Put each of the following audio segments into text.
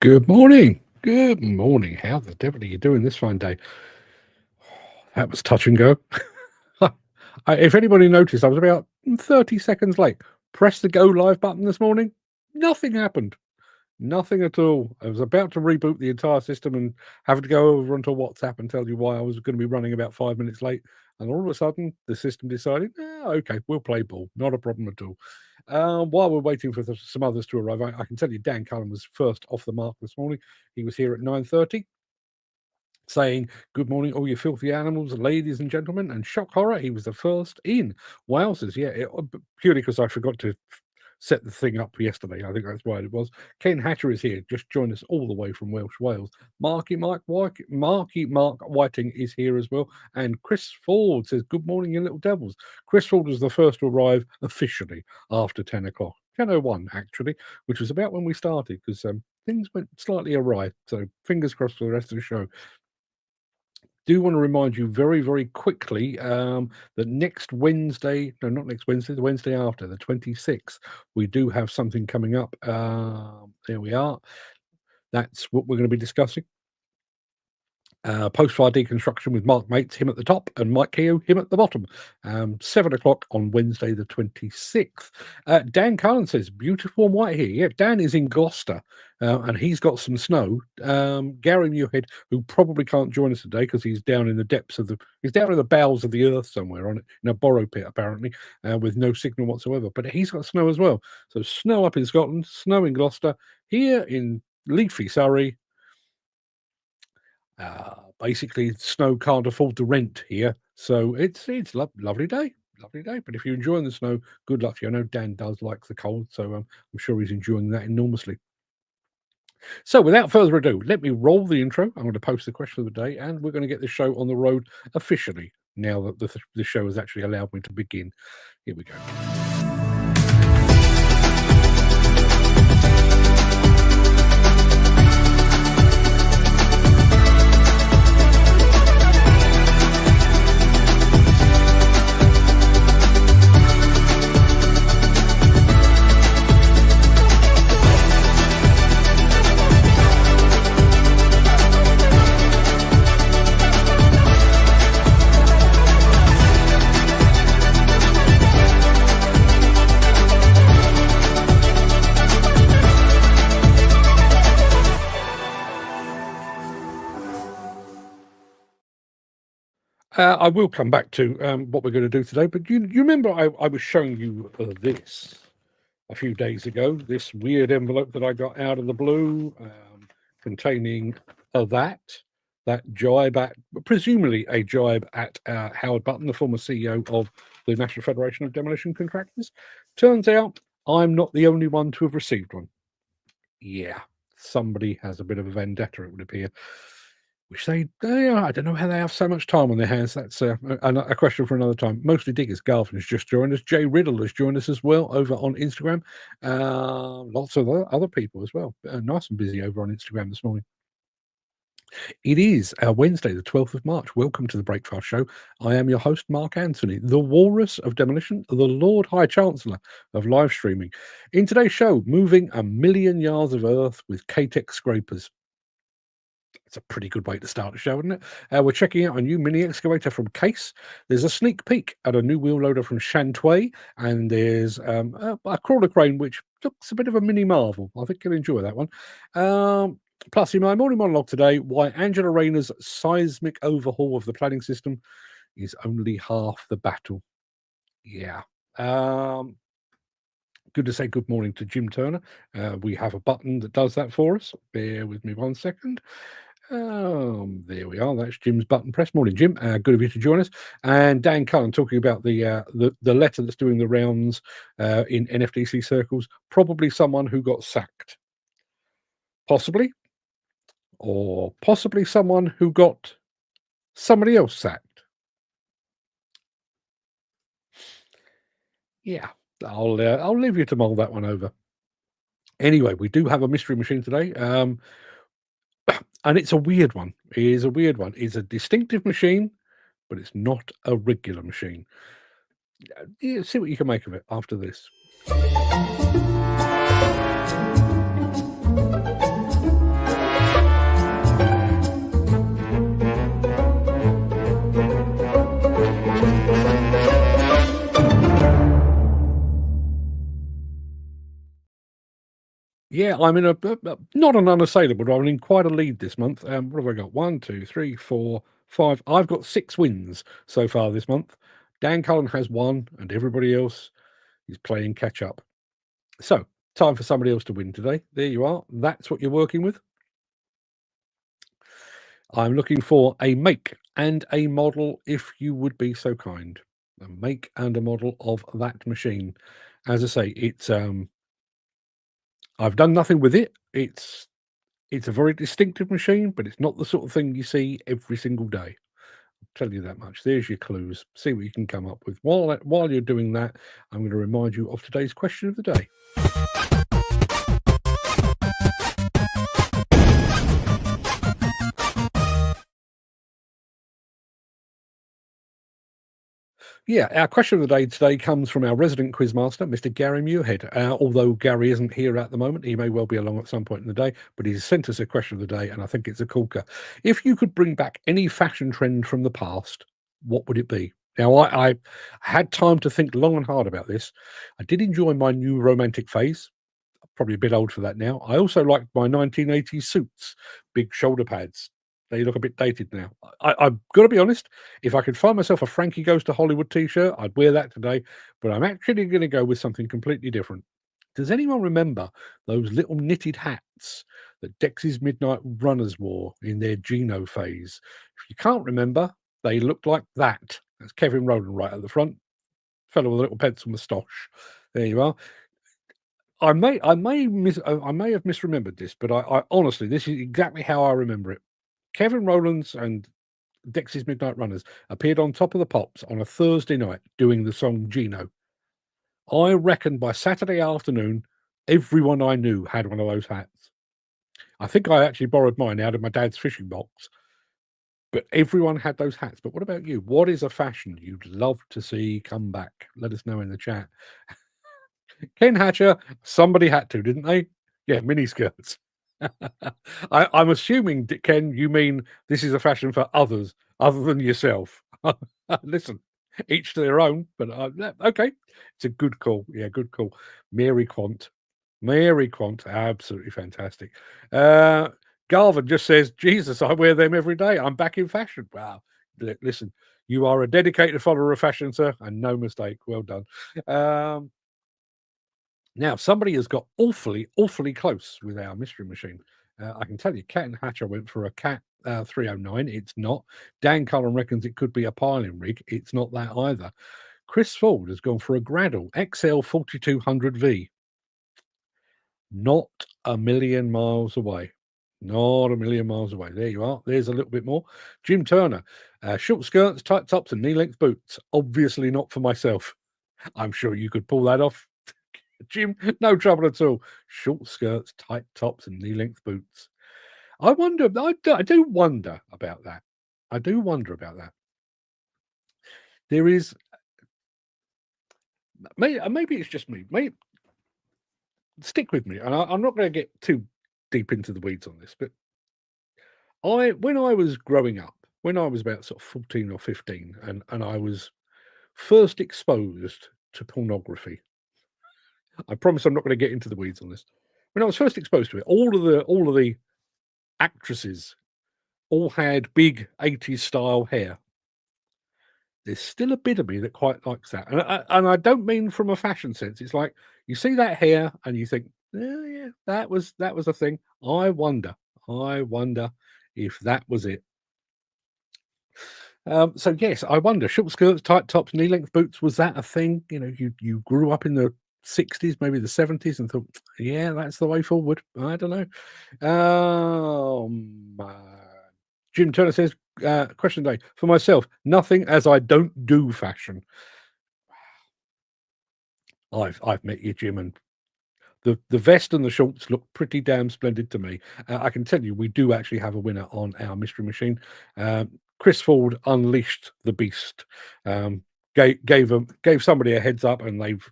Good morning. Good morning. How the devil are you doing this fine day? That was touch and go. If anybody noticed, I was about 30 seconds late. Press the go live button this morning. Nothing happened. Nothing at all. I was about to reboot the entire system and having to go over onto WhatsApp and tell you why I was going to be running about 5 minutes late. And all of a sudden, the system decided, okay, we'll play ball. Not a problem at all. While we're waiting for some others to arrive, I can tell you Dan Cullen was first off the mark this morning. He was here at 9:30 saying, "Good morning, all you filthy animals, ladies and gentlemen," and shock horror, he was the first in. Wowzers, yeah, purely because I forgot to set the thing up yesterday. I think that's why it was. Ken Hatcher is here, just joined us all the way from Welsh Wales. Marky Mark Whiting is here as well, and Chris Ford says, "Good morning, you little devils." Chris Ford was the first to arrive officially after 10 o'clock. 10:01 actually, which was about when we started, because things went slightly awry. So fingers crossed for the rest of the show. Do want to remind you very, very quickly that next Wednesday, no, not next Wednesday, the Wednesday after, the 26th, we do have something coming up. There we are. That's what we're going to be discussing. Post-fire deconstruction with Mark Mates, him at the top, and Mike Keogh, him at the bottom. 7 o'clock on Wednesday the 26th. Dan Cullen says, beautiful and white here. Yeah, Dan is in Gloucester, and he's got some snow. Gary Muirhead, who probably can't join us today because he's down in the depths of he's down in the bowels of the earth somewhere on it, in a borrow pit apparently, with no signal whatsoever. But he's got snow as well. So snow up in Scotland, snow in Gloucester, here in leafy Surrey. Basically, snow can't afford to rent here, so it's lovely day, lovely day. But if you're enjoying the snow, good luck to you. I know Dan does like the cold, so I'm sure he's enjoying that enormously. So, without further ado, let me roll the intro. I'm going to post the question of the day, and we're going to get the show on the road officially now that the show has actually allowed me to begin. Here we go. I will come back to what we're going to do today, but you remember I was showing you this a few days ago, this weird envelope that I got out of the blue containing that jibe at, presumably a jibe at Howard Button, the former CEO of the National Federation of Demolition Contractors. Turns out I'm not the only one to have received one. Yeah, somebody has a bit of a vendetta, it would appear. Which I don't know how they have so much time on their hands. That's a question for another time. Mostly Diggers, Garvin has just joined us. Jay Riddle has joined us as well over on Instagram. Lots of other people as well. Nice and busy over on Instagram this morning. It is Wednesday, the 12th of March. Welcome to the Breakfast Show. I am your host, Mark Anthony, the Walrus of Demolition, the Lord High Chancellor of live streaming. In today's show, moving 1,000,000 yards of earth with K-Tec scrapers. It's a pretty good way to start the show, isn't it? We're checking out a new mini excavator from Case. There's a sneak peek at a new wheel loader from Shantui, and there's a crawler crane which looks a bit of a mini marvel. I think you'll enjoy that one. Plus, in my morning monologue today, why Angela Rayner's seismic overhaul of the planning system is only half the battle. Yeah. Good to say good morning to Jim Turner. We have a button that does that for us. Bear with me 1 second. There we are. That's Jim's button press. Morning, Jim. Good of you to join us. And Dan Cullen talking about the letter that's doing the rounds in NFDC circles. Probably someone who got sacked. Possibly. Or possibly someone who got somebody else sacked. Yeah, I'll leave you to mull that one over. Anyway, we do have a mystery machine today. And it's a weird one. It is a weird one. It's a distinctive machine, but it's not a regular machine. Yeah, see what you can make of it after this. Yeah, I'm in not an unassailable, but I'm in quite a lead this month. What have I got? One, two, three, four, five. I've got 6 wins so far this month. Dan Cullen has 1, and everybody else is playing catch up. So, time for somebody else to win today. There you are. That's what you're working with. I'm looking for a make and a model, if you would be so kind. A make and a model of that machine. As I say, I've done nothing with it. It's a very distinctive machine, but it's not the sort of thing you see every single day. I'll tell you that much. There's your clues. See what you can come up with. While you're doing that, I'm going to remind you of today's question of the day. Yeah, our question of the day today comes from our resident quizmaster, Mr. Gary Muirhead. Although Gary isn't here at the moment, he may well be along at some point in the day, but he's sent us a question of the day, and I think it's a corker. If you could bring back any fashion trend from the past, what would it be? Now, I had time to think long and hard about this. I did enjoy my new romantic phase. Probably a bit old for that now. I also liked my 1980s suits, big shoulder pads. They look a bit dated now. I've got to be honest, if I could find myself a Frankie Goes to Hollywood t-shirt, I'd wear that today, but I'm actually going to go with something completely different. Does anyone remember those little knitted hats that Dex's Midnight Runners wore in their Geno phase? If you can't remember, they looked like that. That's Kevin Rowland right at the front, fellow with a little pencil moustache. There you are. I may have misremembered this, but I honestly, this is exactly how I remember it. Kevin Rowlands and Dexys Midnight Runners appeared on Top of the Pops on a Thursday night doing the song Gino. I reckon by Saturday afternoon, everyone I knew had one of those hats. I think I actually borrowed mine out of my dad's fishing box, but everyone had those hats. But what about you? What is a fashion you'd love to see come back? Let us know in the chat. Ken Hatcher, somebody had to, didn't they? Yeah, miniskirts. I'm assuming, Ken, you mean this is a fashion for others other than yourself. Listen, each to their own, but okay, it's a good call. Yeah, good call. Mary Quant. Mary Quant, absolutely fantastic. Garvin just says, Jesus, I wear them every day. I'm back in fashion. Wow. Listen, you are a dedicated follower of fashion, sir, and no mistake. Well done. Now, somebody has got awfully, awfully close with our mystery machine. I can tell you, Cat and Hatcher went for a Cat 309. It's not. Dan Cullen reckons it could be a piling rig. It's not that either. Chris Ford has gone for a Graddle XL 4200V. Not a million miles away. Not a million miles away. There you are. There's a little bit more. Jim Turner, short skirts, tight tops, and knee-length boots. Obviously not for myself. I'm sure you could pull that off. Jim, no trouble at all. Short skirts, tight tops, and knee-length boots. I wonder. I do wonder about that. I do wonder about that. There is maybe it's just me. Maybe stick with me, and I'm not going to get too deep into the weeds on this. But when I was growing up, when I was about sort of 14 or 15, and I was first exposed to pornography. I promise I'm not going to get into the weeds on this. When I was first exposed to it, all of the actresses all had big 80s style hair. There's still a bit of me that quite likes that. And I don't mean from a fashion sense. It's like you see that hair and you think, oh, yeah, that was a thing. I wonder if that was it. So yes, I wonder, short skirts, tight tops, knee-length boots, was that a thing? You know, you grew up in the 60s, maybe the 70s, and thought, yeah, that's the way forward. I don't know. Jim Turner says, question day for myself, nothing, as I don't do fashion. I've met you, Jim, and the vest and the shorts look pretty damn splendid to me. I can tell you, we do actually have a winner on our mystery machine. Chris Ford unleashed the beast. Gave somebody a heads up, and they've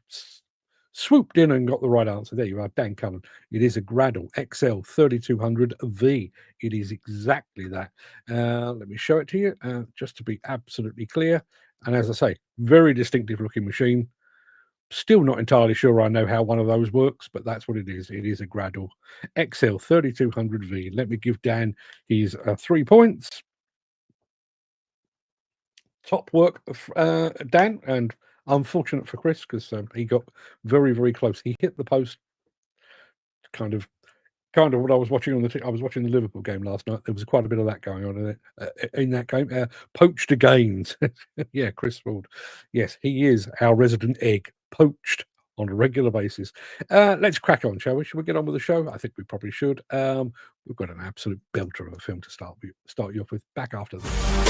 swooped in and got the right answer. There you are, Dan Cullen. It is a Graddle XL 3200V. It is exactly that. Let me show it to you, just to be absolutely clear. And as I say, very distinctive looking machine. Still not entirely sure I know how one of those works, but that's what it is. It is a Graddle XL 3200V. Let me give Dan his 3 points. Top work, Dan, and unfortunate for Chris because he got very, very close. He hit the post. Kind of what I was watching on I was watching the Liverpool game last night. There was quite a bit of that going on in that game. Poached agains. Yeah, Chris Ford. Yes, he is our resident egg, poached on a regular basis. Let's crack on, shall we? Should we get on with the show? I think we probably should. We've got an absolute belter of a film to start you off with. Back after this.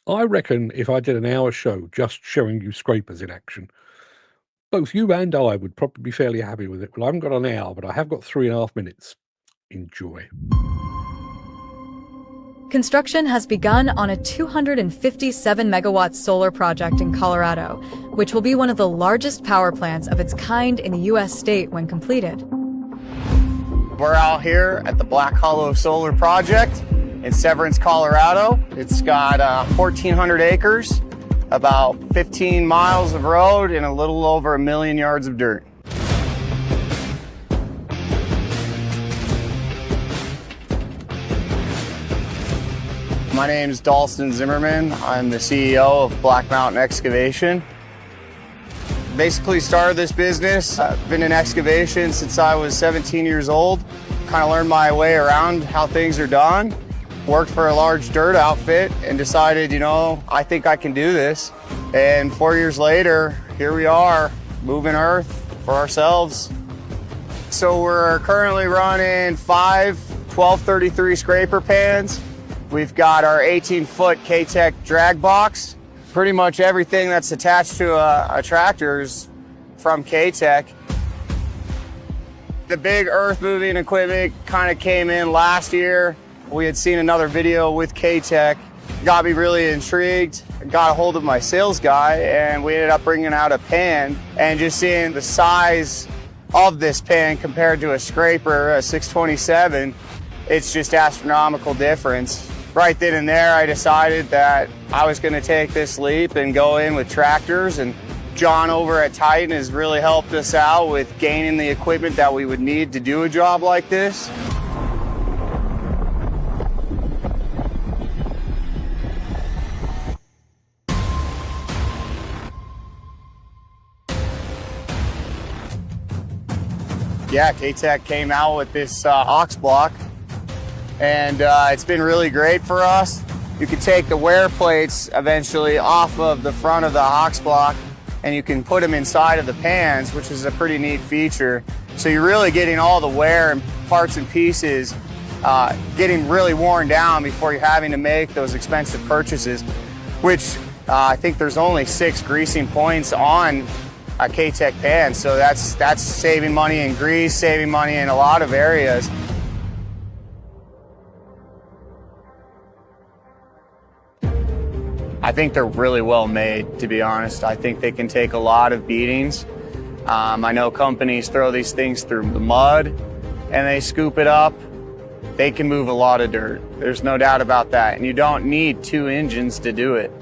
I reckon if I did an hour show just showing you scrapers in action, both you and I would probably be fairly happy with it. Well, I haven't got an hour, but I have got 3.5 minutes. Enjoy. Construction has begun on a 257 megawatt solar project in Colorado, which will be one of the largest power plants of its kind in the U.S. state when completed. We're out here at the Black Hollow Solar Project in Severance, Colorado. It's got 1,400 acres, about 15 miles of road, and a little over 1 million yards of dirt. My name is Dalston Zimmerman. I'm the CEO of Black Mountain Excavation. Basically started this business. I've been in excavation since I was 17 years old. Kind of learned my way around how things are done. Worked for a large dirt outfit and decided, I think I can do this. And 4 years later, here we are, moving earth for ourselves. So we're currently running 5 1233 scraper pans. We've got our 18-foot K-Tec drag box. Pretty much everything that's attached to a tractor is from K-Tec. The big earth moving equipment kind of came in last year. We had seen another video with K-Tec, got me really intrigued, got a hold of my sales guy, and we ended up bringing out a pan, and just seeing the size of this pan compared to a scraper, a 627, it's just astronomical difference. Right then and there, I decided that I was going to take this leap and go in with tractors, and John over at Titan has really helped us out with gaining the equipment that we would need to do a job like this. Yeah, K-Tec came out with this ox block, and it's been really great for us. You can take the wear plates eventually off of the front of the ox block, and you can put them inside of the pans, which is a pretty neat feature. So you're really getting all the wear and parts and pieces getting really worn down before you're having to make those expensive purchases, which I think there's only 6 greasing points on a K-Tec pan, so that's saving money in grease, saving money in a lot of areas. I think they're really well made, to be honest. I think they can take a lot of beatings. I know companies throw these things through the mud and they scoop it up. They can move a lot of dirt. There's no doubt about that. And you don't need 2 engines to do it.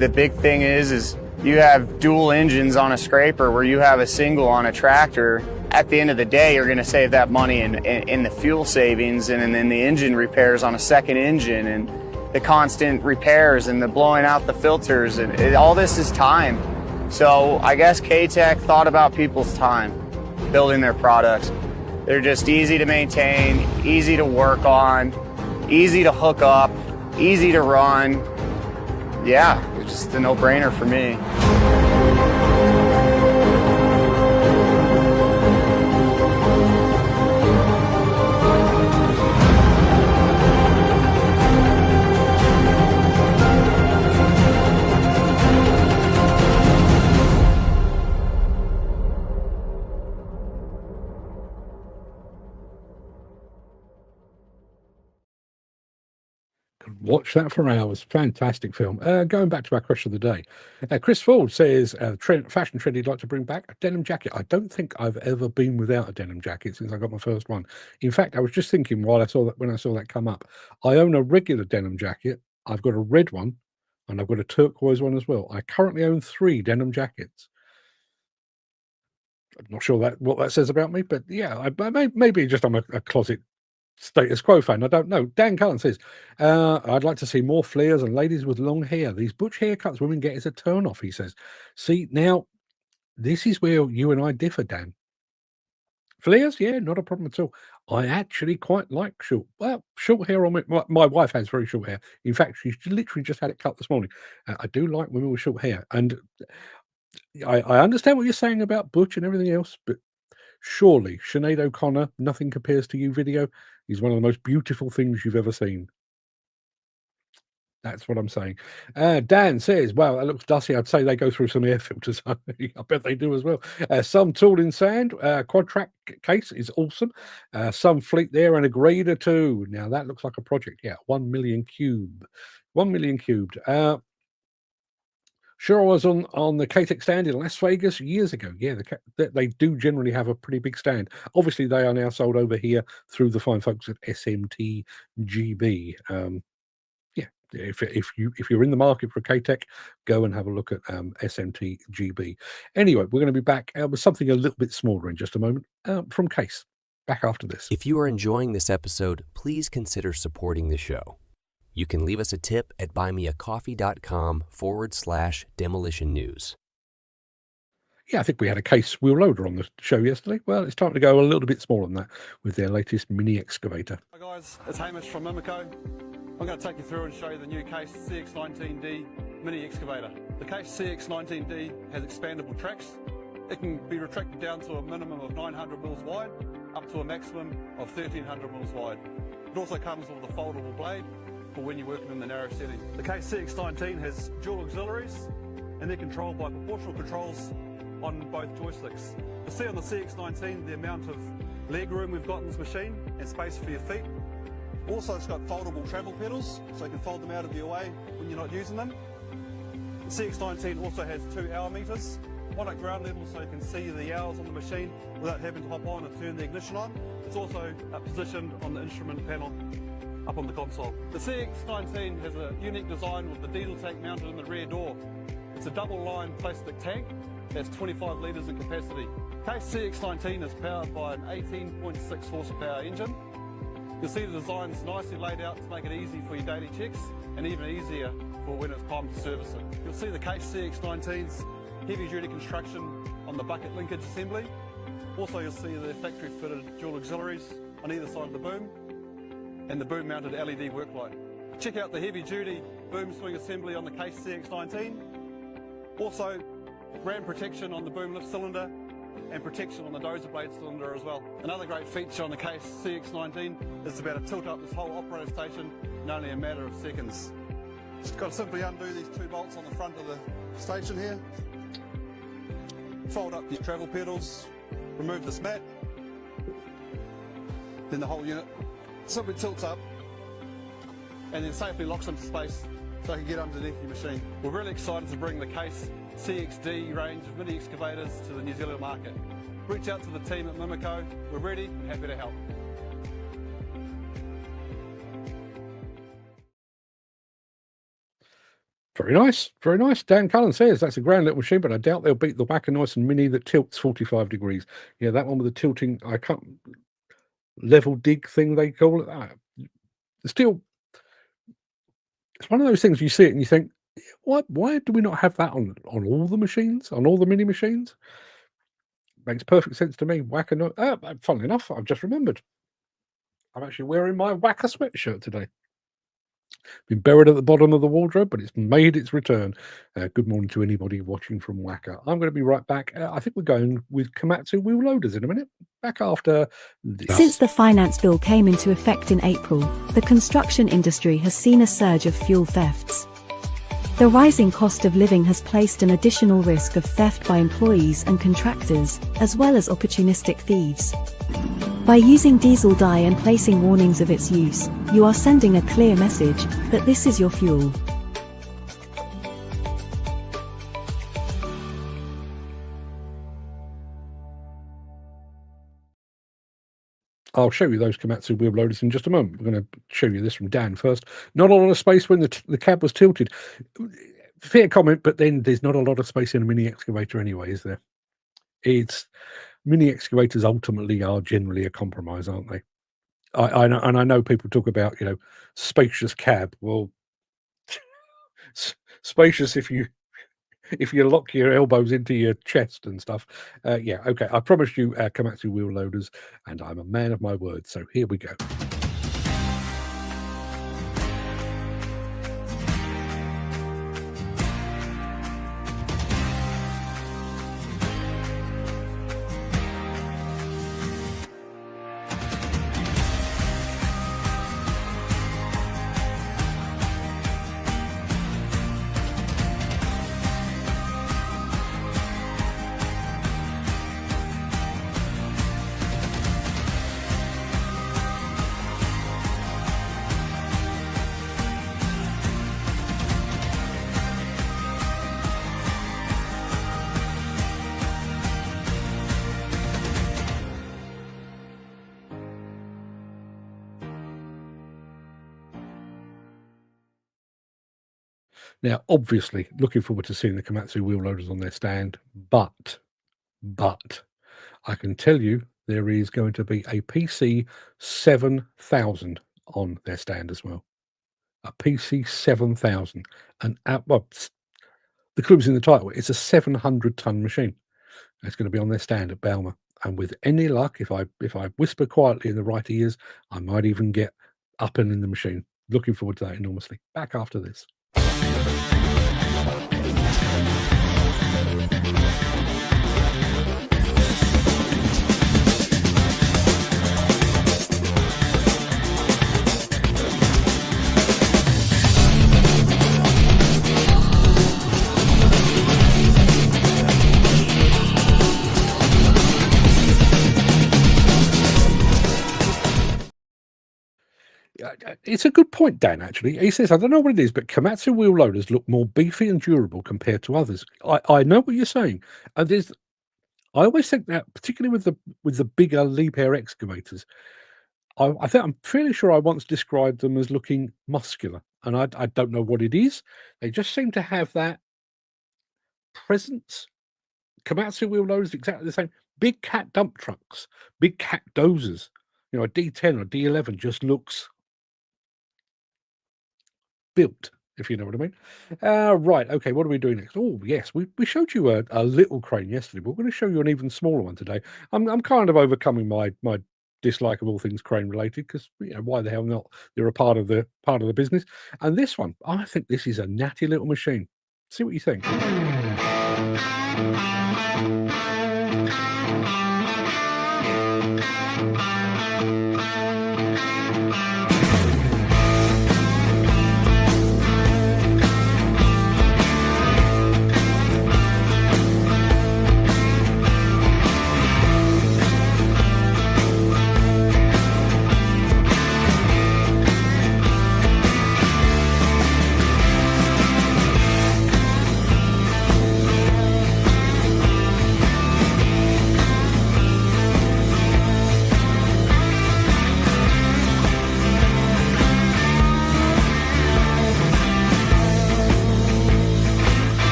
The big thing is you have dual engines on a scraper where you have a single on a tractor. At the end of the day, you're going to save that money in the fuel savings and then the engine repairs on a second engine and the constant repairs and the blowing out the filters. And all this is time. So I guess K-Tec thought about people's time building their products. They're just easy to maintain, easy to work on, easy to hook up, easy to run. Yeah, it's just a no-brainer for me. watch that for hours. Fantastic film. Going back to our question of the day, Chris Ford says, fashion trend he'd like to bring back, a denim jacket. I don't think I've ever been without a denim jacket since I got my first one. In fact, I was just thinking when I saw that come up, I own a regular denim jacket. I've got a red one and I've got a turquoise one as well. I currently own 3 denim jackets. I'm not sure what that says about me, but yeah, maybe just I'm a closet status quo fan. I don't know. Dan Cullen says, I'd like to see more flares and ladies with long hair. These butch haircuts women get is a turn off, he says. See, now, this is where you and I differ, Dan. Flares, yeah, not a problem at all. I actually quite like short hair on me. My wife has very short hair. In fact, she's literally just had it cut this morning. I do like women with short hair. And I understand what you're saying about butch and everything else, but surely Sinead O'Connor, Nothing Compares to You video is one of the most beautiful things you've ever seen. That's what I'm saying. Dan says, wow, that looks dusty. I'd say they go through some air filters. I bet they do as well. Some tool in sand. Quad track case is awesome. Some fleet there and a grader too. Now that looks like a project. Yeah, 1 million cube. 1 million cubed. Sure, I was on the K-Tec stand in Las Vegas years ago. Yeah, they do generally have a pretty big stand. Obviously, they are now sold over here through the fine folks at SMT GB. Yeah, if you're in the market for a K-Tec, go and have a look at SMT GB. Anyway, we're going to be back with something a little bit smaller in just a moment from Case. Back after this. If you are enjoying this episode, please consider supporting the show. You can leave us a tip at buymeacoffee.com/demolition news. Yeah, I think we had a Case wheel loader on the show yesterday. Well, it's time to go a little bit smaller than that with their latest mini excavator. Hi guys, it's Hamish from Mimico. I'm going to take you through and show you the new Case CX19D mini excavator. The Case CX19D has expandable tracks. It can be retracted down to a minimum of 900 mils wide, up to a maximum of 1300 mils wide. It also comes with a foldable blade for when you're working in the narrow setting. The Case CX19 has dual auxiliaries and they're controlled by proportional controls on both joysticks. You'll see on the CX19 the amount of leg room we've got in this machine and space for your feet. Also, it's got foldable travel pedals, so you can fold them out of your way when you're not using them. The CX19 also has 2 hour meters, one at ground level so you can see the hours on the machine without having to hop on and turn the ignition on. It's also positioned on the instrument panel up on the console. The CX19 has a unique design with the diesel tank mounted in the rear door. It's a double-line plastic tank that's 25 litres in capacity. Case CX19 is powered by an 18.6 horsepower engine. You'll see the design's nicely laid out to make it easy for your daily checks and even easier for when it's time to service it. You'll see the Case CX19's heavy-duty construction on the bucket linkage assembly. Also, you'll see the factory-fitted dual auxiliaries on either side of the boom and the boom-mounted LED work light. Check out the heavy-duty boom swing assembly on the Case CX19. Also, ram protection on the boom lift cylinder and protection on the dozer blade cylinder as well. Another great feature on the Case CX19 is to be able to tilt up this whole operator station in only a matter of seconds. Just got to simply undo these 2 bolts on the front of the station here. Fold up these travel pedals, remove this mat, then the whole unit simply tilts up and then safely locks into space so I can get underneath your machine. We're really excited to bring the Case CXD range of mini excavators to the New Zealand market. Reach out to the team at Mimico. We're ready and happy to help. Very nice, very nice. Dan Cullen says that's a grand little machine, but I doubt they'll beat the Wacker Neuson Mini that tilts 45 degrees. Yeah, that one with the tilting, I can't, level dig thing they call it. Still, it's one of those things you see it and you think, why do we not have that on all the machines, on all the mini machines? Makes perfect sense to me. Wacker Neuson. Funnily enough, I've just remembered. I'm actually wearing my Wacker sweatshirt today. Been buried at the bottom of the wardrobe, but it's made its return. Good morning to anybody watching from Wacker. I'm going to be right back. I think we're going with Komatsu wheel loaders in a minute. Back after this. Since the finance bill came into effect in April, the construction industry has seen a surge of fuel thefts. The rising cost of living has placed an additional risk of theft by employees and contractors, as well as opportunistic thieves. By using diesel dye and placing warnings of its use, you are sending a clear message that this is your fuel. I'll show you those Komatsu wheel loaders in just a moment. We're going to show you this from Dan first. Not a lot of space when the cab was tilted. Fair comment, but then there's not a lot of space in a mini excavator anyway, is there? Mini excavators ultimately are generally a compromise, aren't they? I know people talk about, spacious cab. Well, spacious if you lock your elbows into your chest and stuff. Yeah, okay. I promised you Komatsu wheel loaders, and I'm a man of my word. So here we go. Now, obviously, looking forward to seeing the Komatsu wheel loaders on their stand, but I can tell you there is going to be a PC 7000 on their stand as well. A PC 7000, and well, the clue's in the title. It's a 700-ton machine. It's going to be on their stand at Balmer, and with any luck, if I whisper quietly in the right ears, I might even get up and in the machine. Looking forward to that enormously. Back after this. It's a good point, Dan, actually. He says, I don't know what it is, but Komatsu wheel loaders look more beefy and durable compared to others. I know what you're saying. And I always think that, particularly with the bigger Liebherr excavators, I think I'm fairly sure I once described them as looking muscular. And I don't know what it is. They just seem to have that presence. Komatsu wheel loaders exactly the same. Big cat dump trucks, big cat dozers. A D10 or D11 just looks built, if you know what I mean. Right, okay, what are we doing next? Oh, yes, we showed you a little crane yesterday, but we're going to show you an even smaller one today. I'm kind of overcoming my dislike of all things crane related, because why the hell not? They're a part of the business. And this one, I think this is a natty little machine. See what you think.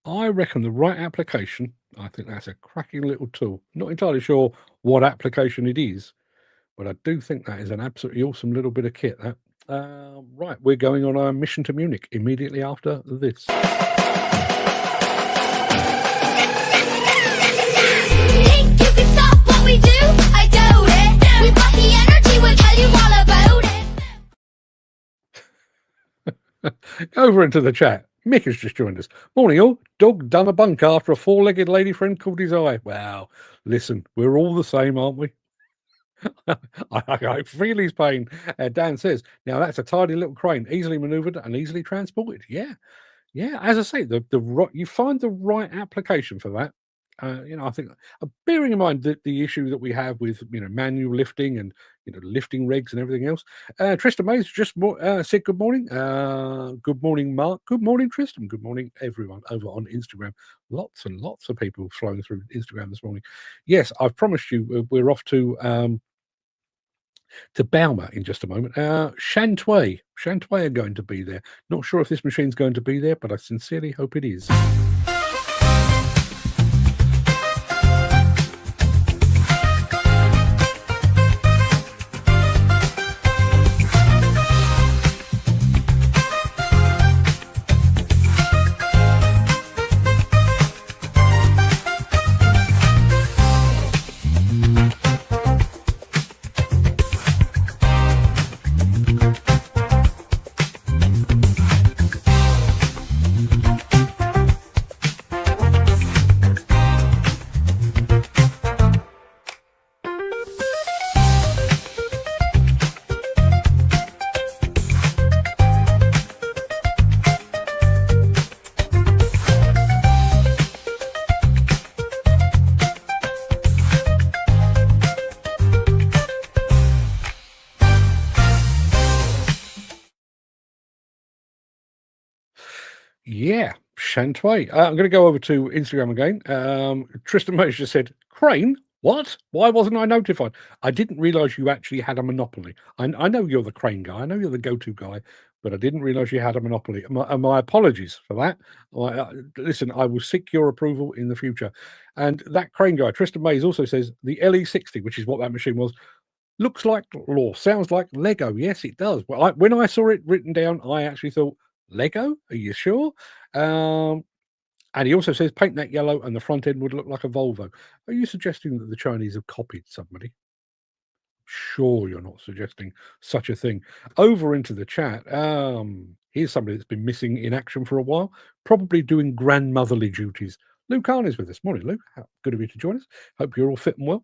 I reckon the right application, I think that's a cracking little tool. Not entirely sure what application it is, but I do think that is an absolutely awesome little bit of kit. That right, we're going on our mission to Munich immediately after this. Think you can stop what we do? I doubt it. We've got the energy, we'll tell you all about it. Over into the chat. Mick has just joined us. Morning, all. Dog done a bunk after a four-legged lady friend called his eye. Wow. Listen, we're all the same, aren't we? I feel his pain. Dan says, now that's a tidy little crane, easily manoeuvred and easily transported. Yeah. Yeah, as I say, you find the right application for that. I think bearing in mind that the issue that we have with manual lifting and lifting rigs and everything else. Tristan Mays just said good morning. Good morning, Mark. Good morning, Tristan. Good morning, everyone over on Instagram. Lots and lots of people flowing through Instagram this morning. Yes, I've promised you we're off to Balmer in just a moment. Shantui are going to be there. Not sure if this machine's going to be there, but I sincerely hope it is. Yeah, Shantui. I'm going to go over to Instagram again. Tristan Mose just said, Crane? What? Why wasn't I notified? I didn't realise you actually had a monopoly. I know you're the crane guy. I know you're the go-to guy, but I didn't realise you had a monopoly. My apologies for that. Listen, I will seek your approval in the future. And that crane guy, Tristan Mays, also says the LE60, which is what that machine was, looks like or sounds like Lego. Yes, it does. Well, when I saw it written down, I actually thought, Lego? Are you sure? And he also says paint that yellow and the front end would look like a Volvo. Are you suggesting that the Chinese have copied somebody? Sure, you're not suggesting such a thing. Over into the chat. Here's somebody that's been missing in action for a while, probably doing grandmotherly duties. Lou Khan is with us. Morning, Lou. Good of you to join us. Hope you're all fit and well.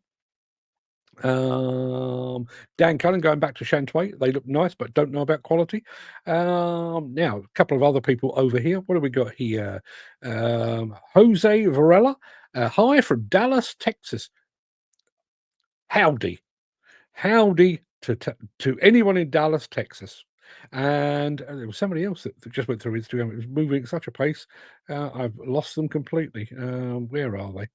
Dan Cullen going back to Shantui. They look nice, but don't know about quality. Now, a couple of other people over here. What do we got here? Jose Varela. Hi from Dallas, Texas. Howdy to anyone in Dallas, Texas. And there was somebody else that just went through Instagram. It was moving at such a pace. I've lost them completely. Where are they?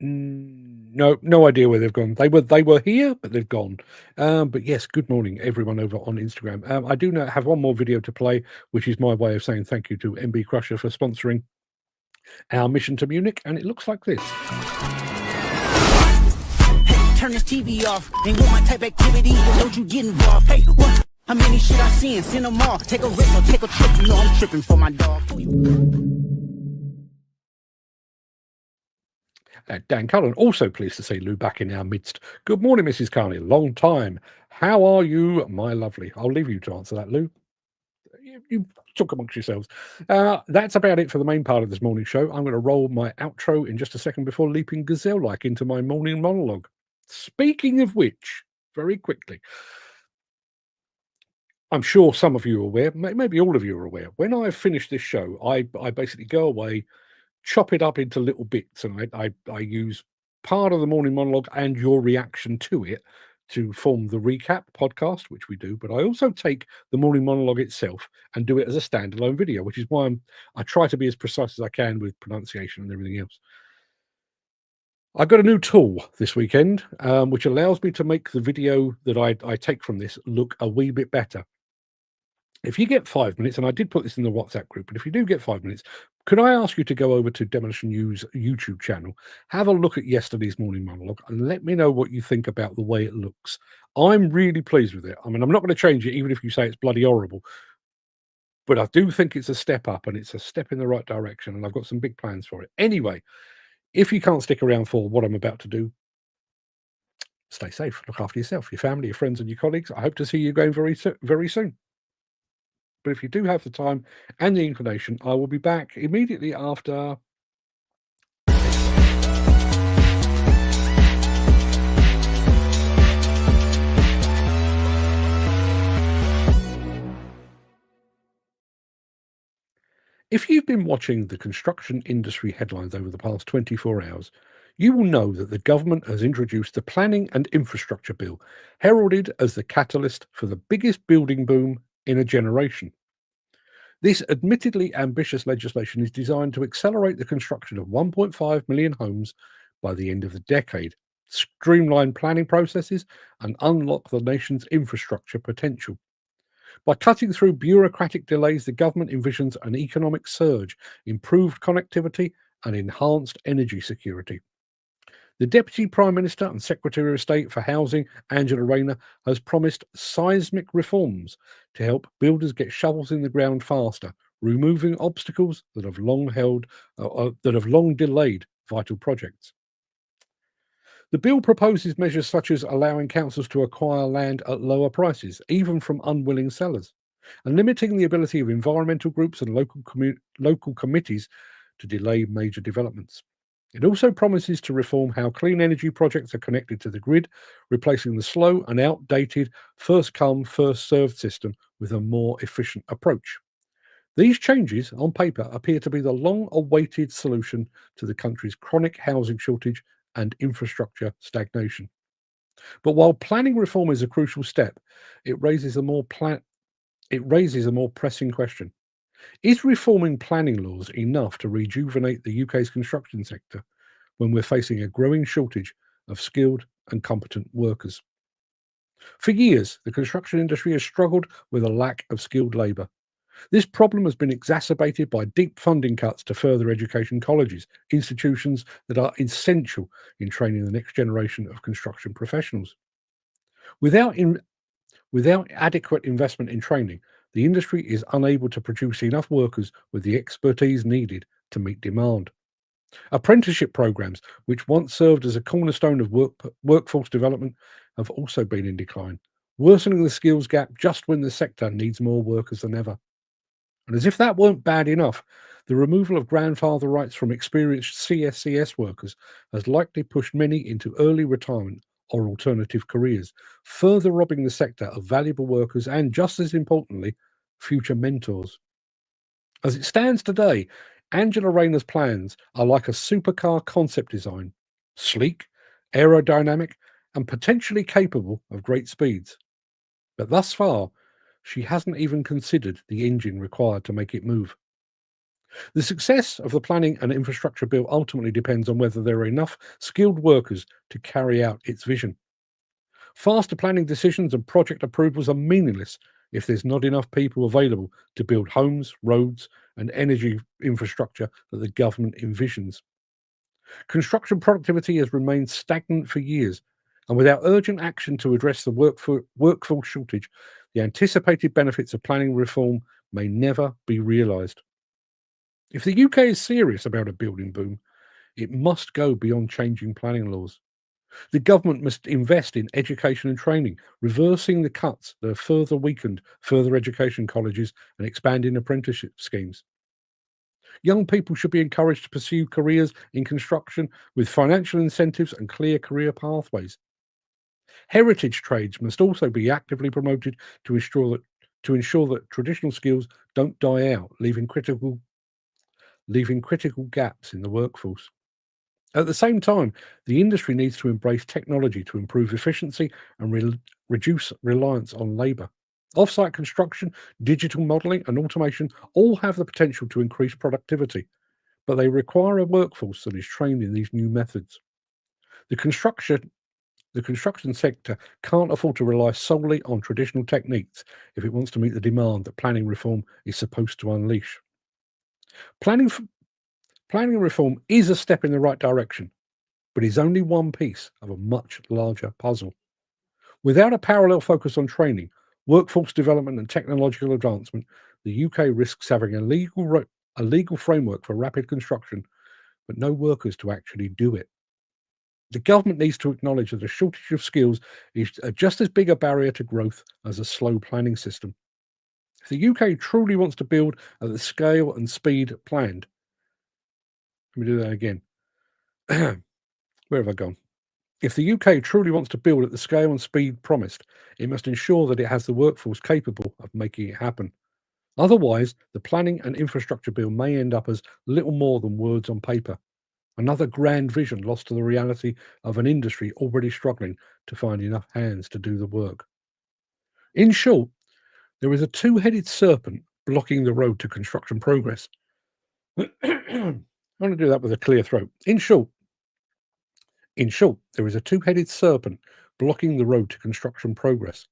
No idea where they've gone. They were here, but they've gone. But yes, good morning, everyone over on Instagram. I do have one more video to play, which is my way of saying thank you to MB Crusher for sponsoring our mission to Munich, and it looks like this. Hey, turn this TV off. Ain't want my type activity, don't you get involved. Hey, what? How many shit I seen? Send them off. Take a risk or take a trip. You know I'm tripping for my dog. Dan Cullen, also pleased to see Lou back in our midst. Good morning, Mrs. Carney. Long time. How are you, my lovely? I'll leave you to answer that, Lou. You talk amongst yourselves. That's about it for the main part of this morning show. I'm going to roll my outro in just a second before leaping gazelle-like into my morning monologue. Speaking of which, very quickly, I'm sure some of you are aware, maybe all of you are aware, when I finish this show, I basically go away, chop it up into little bits, and I use part of the morning monologue and your reaction to it to form the recap podcast, which we do. But I also take the morning monologue itself and do it as a standalone video, which is why I try to be as precise as I can with pronunciation and everything else. I've got a new tool this weekend, which allows me to make the video that I take from this look a wee bit better. If you get 5 minutes, and I did put this in the WhatsApp group, but if you do get 5 minutes, could I ask you to go over to Demolition News YouTube channel, have a look at yesterday's morning monologue, and let me know what you think about the way it looks. I'm really pleased with it. I mean, I'm not going to change it, even if you say it's bloody horrible. But I do think it's a step up, and it's a step in the right direction, and I've got some big plans for it. Anyway, if you can't stick around for what I'm about to do, stay safe. Look after yourself, your family, your friends, and your colleagues. I hope to see you again very soon. But if you do have the time and the inclination, I will be back immediately after. If you've been watching the construction industry headlines over the past 24 hours, you will know that the government has introduced the Planning and Infrastructure Bill, heralded as the catalyst for the biggest building boom in a generation. This admittedly ambitious legislation is designed to accelerate the construction of 1.5 million homes by the end of the decade, streamline planning processes, and unlock the nation's infrastructure potential. By cutting through bureaucratic delays, the government envisions an economic surge, improved connectivity, and enhanced energy security. The Deputy Prime Minister and Secretary of State for Housing, Angela Rayner, has promised seismic reforms to help builders get shovels in the ground faster, removing obstacles that have long delayed vital projects. The bill proposes measures such as allowing councils to acquire land at lower prices, even from unwilling sellers, and limiting the ability of environmental groups and local committees to delay major developments. It also promises to reform how clean energy projects are connected to the grid, replacing the slow and outdated first come, first served system with a more efficient approach. These changes, on paper, appear to be the long awaited solution to the country's chronic housing shortage and infrastructure stagnation. But while planning reform is a crucial step, it raises a more pressing question. Is reforming planning laws enough to rejuvenate the UK's construction sector when we're facing a growing shortage of skilled and competent workers? For years, the construction industry has struggled with a lack of skilled labour. This problem has been exacerbated by deep funding cuts to further education colleges, institutions that are essential in training the next generation of construction professionals. Without adequate investment in training, the industry is unable to produce enough workers with the expertise needed to meet demand. Apprenticeship programs, which once served as a cornerstone of workforce development, have also been in decline, worsening the skills gap just when the sector needs more workers than ever. And as if that weren't bad enough, the removal of grandfather rights from experienced CSCS workers has likely pushed many into early retirement or alternative careers, further robbing the sector of valuable workers and, just as importantly, future mentors. As it stands today, Angela Rayner's plans are like a supercar concept design: sleek, aerodynamic, and potentially capable of great speeds. But thus far, she hasn't even considered the engine required to make it move. The success of the Planning and Infrastructure Bill ultimately depends on whether there are enough skilled workers to carry out its vision. Faster planning decisions and project approvals are meaningless if there's not enough people available to build homes, roads, and energy infrastructure that the government envisions. Construction productivity has remained stagnant for years, and without urgent action to address the workforce shortage, the anticipated benefits of planning reform may never be realised. If the UK is serious about a building boom, it must go beyond changing planning laws. The government must invest in education and training, reversing the cuts that have further weakened further education colleges and expanding apprenticeship schemes. Young people should be encouraged to pursue careers in construction with financial incentives and clear career pathways. Heritage trades must also be actively promoted to ensure that traditional skills don't die out, leaving critical gaps in the workforce. At the same time, the industry needs to embrace technology to improve efficiency and reduce reliance on labour. Off-site construction, digital modelling, and automation all have the potential to increase productivity, but they require a workforce that is trained in these new methods. The construction sector can't afford to rely solely on traditional techniques if it wants to meet the demand that planning reform is supposed to unleash. Planning reform is a step in the right direction, but is only one piece of a much larger puzzle. Without a parallel focus on training, workforce development, and technological advancement, the UK risks having a legal framework for rapid construction, but no workers to actually do it. The government needs to acknowledge that a shortage of skills is just as big a barrier to growth as a slow planning system. If the UK truly wants to build at the scale and speed planned, let me do that again. Where have I gone? If the UK truly wants to build at the scale and speed promised, it must ensure that it has the workforce capable of making it happen. Otherwise, the planning and infrastructure bill may end up as little more than words on paper. Another grand vision lost to the reality of an industry already struggling to find enough hands to do the work. In short, there is a two-headed serpent blocking the road to construction progress. I want to do that with a clear throat. In short, there is a two-headed serpent blocking the road to construction progress.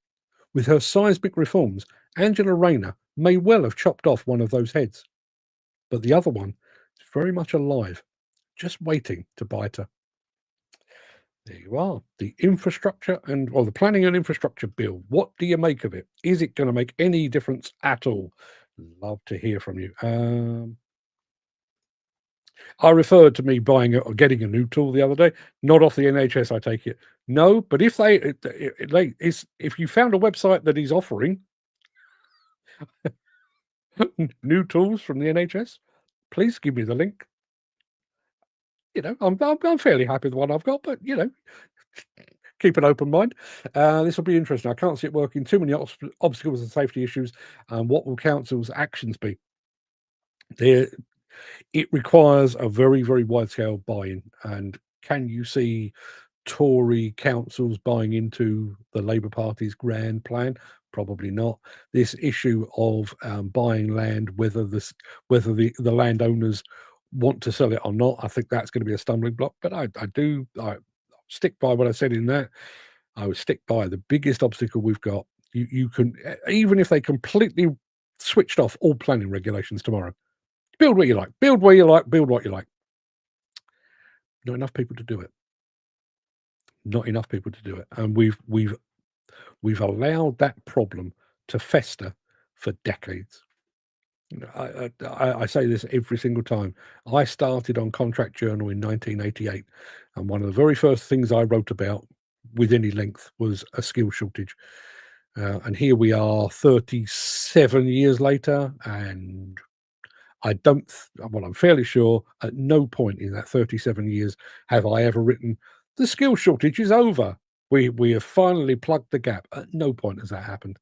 With her seismic reforms, Angela Rayner may well have chopped off one of those heads. But the other one is very much alive, just waiting to bite her. There you are. The infrastructure the planning and infrastructure bill. What do you make of it? Is it going to make any difference at all? Love to hear from you. I referred to me buying or getting a new tool the other day, not off the NHS, I take it. No, but if if you found a website that is offering new tools from the NHS, please give me the link. I'm fairly happy with the one I've got, but keep an open mind. This will be interesting. I can't see it working. Too many obstacles and safety issues. What will council's actions be? It requires a very, very wide-scale buy-in. And can you see Tory councils buying into the Labour Party's grand plan? Probably not. This issue of buying land, whether the landowners want to sell it or not, I think that's going to be a stumbling block. But I stick by what I said in that. I would stick by the biggest obstacle we've got. You can, even if they completely switched off all planning regulations tomorrow, build what you like, build where you like, build what you like. Not enough people to do it. Not enough people to do it, and we've allowed that problem to fester for decades. I say this every single time. I started on Contract Journal in 1988, and one of the very first things I wrote about with any length was a skill shortage. And here we are 37 years later, and I'm fairly sure at no point in that 37 years have I ever written, the skill shortage is over. We have finally plugged the gap. At no point has that happened.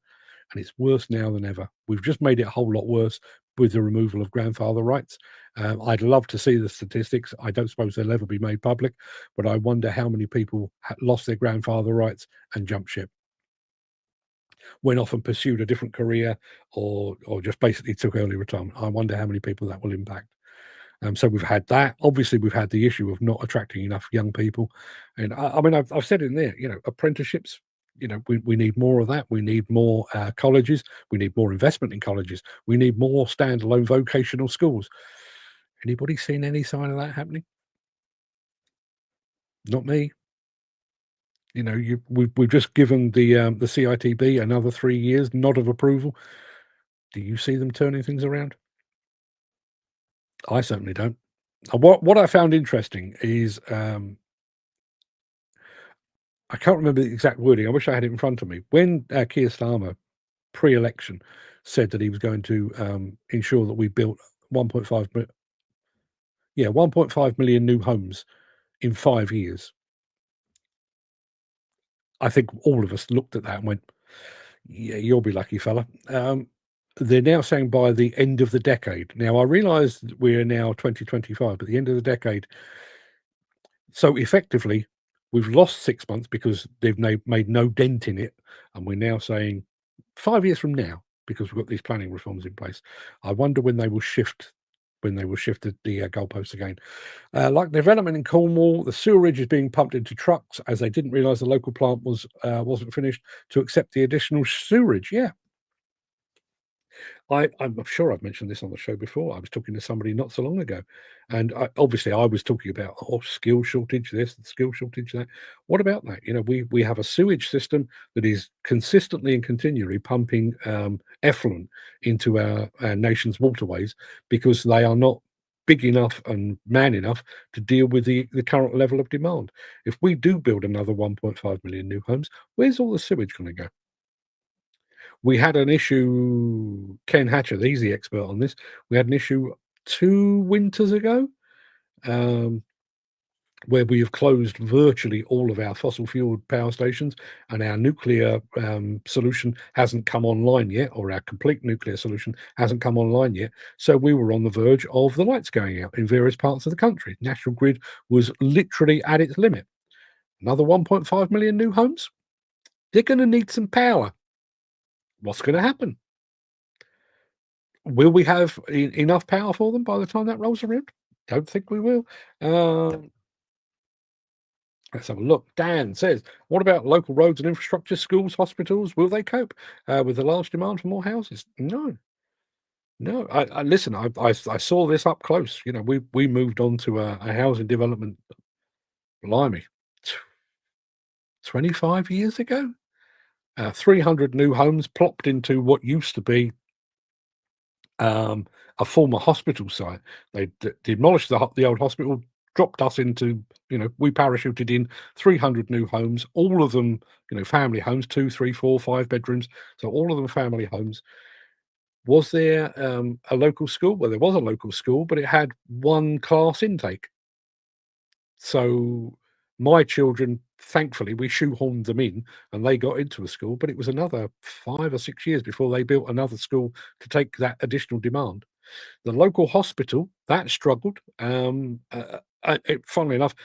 And it's worse now than ever. We've just made it a whole lot worse with the removal of grandfather rights. I'd love to see the statistics. I don't suppose they'll ever be made public, but I wonder how many people lost their grandfather rights and jumped ship, went off and pursued a different career, or just basically took early retirement. I wonder how many people that will impact. So we've had that. Obviously, we've had the issue of not attracting enough young people. And I've said in there, apprenticeships, we need more of that. We need more colleges. We need more investment in colleges. We need more standalone vocational schools. Anybody seen any sign of that happening? Not me. We've just given the CITB another 3 years nod of approval. Do you see them turning things around? I certainly don't. What I found interesting is I can't remember the exact wording. I wish I had it in front of me. When Keir Starmer pre-election said that he was going to ensure that we built 1.5 million new homes in 5 years, I think all of us looked at that and went, yeah, you'll be lucky, fella. They're now saying by the end of the decade. Now, I realise we're now 2025, but the end of the decade. So effectively, we've lost 6 months because they've made no dent in it. And we're now saying 5 years from now, because we've got these planning reforms in place. I wonder when they will shift the goalposts again. Like development in Cornwall, the sewerage is being pumped into trucks as they didn't realise the local plant wasn't finished to accept the additional sewerage. Yeah. I'm sure I've mentioned this on the show before. I was talking to somebody not so long ago, and obviously I was talking about skill shortage this, skill shortage that. What about that? We have a sewage system that is consistently and continually pumping effluent into our nation's waterways because they are not big enough and man enough to deal with the current level of demand. If we do build another 1.5 million new homes, where's all the sewage going to go? We had an issue, Ken Hatcher, he's the expert on this. We had an issue 2 winters ago, where we have closed virtually all of our fossil fuel power stations, and our nuclear solution hasn't come online yet, or our complete nuclear solution hasn't come online yet. So we were on the verge of the lights going out in various parts of the country. National Grid was literally at its limit. Another 1.5 million new homes. They're going to need some power. What's going to happen? Will we have enough power for them by the time that rolls around? Don't think we will. Let's have a look. Dan says, what about local roads and infrastructure, schools, hospitals? Will they cope with the large demand for more houses? No. I listen, I saw this up close. You know, we moved on to a housing development, blimey, 25 years ago. 300 new homes plopped into what used to be a former hospital site. They demolished the old hospital, dropped us into, we parachuted in 300 new homes, all of them, family homes, 2, 3, 4, 5 bedrooms. So all of them family homes. Was there a local school? Well, there was a local school, but it had 1 class intake. So my children, thankfully, we shoehorned them in and they got into a school, but it was another 5 or 6 years before they built another school to take that additional demand. The local hospital, that struggled. Funnily enough,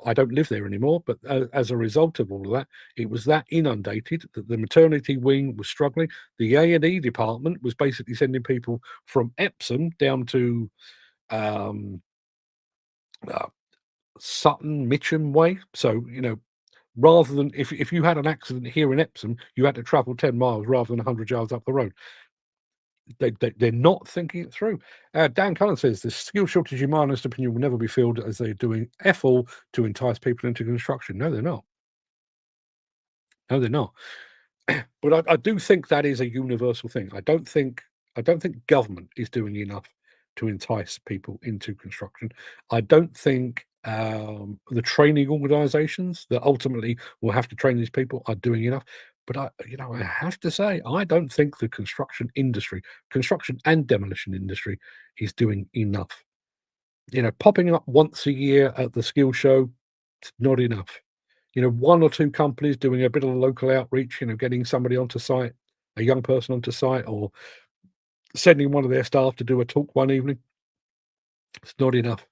I don't live there anymore, but as a result of all of that, it was that inundated that the maternity wing was struggling. The A&E department was basically sending people from Epsom down to Sutton, Mitcham way. So, rather than if you had an accident here in Epsom, you had to travel 10 miles rather than 100 yards up the road. They're not thinking it through. Dan Cullen says the skill shortage, in my honest opinion, will never be filled, as they're doing all to entice people into construction. No, they're not. No, they're not. But I do think that is a universal thing. I don't think government is doing enough to entice people into construction. I don't think the training organisations that ultimately will have to train these people are doing enough. But I have to say, I don't think the construction and demolition industry is doing enough. Popping up once a year at the skill show, it's not enough. 1 or 2 companies doing a bit of local outreach, getting somebody onto site, a young person onto site, or sending one of their staff to do a talk one evening. It's not enough.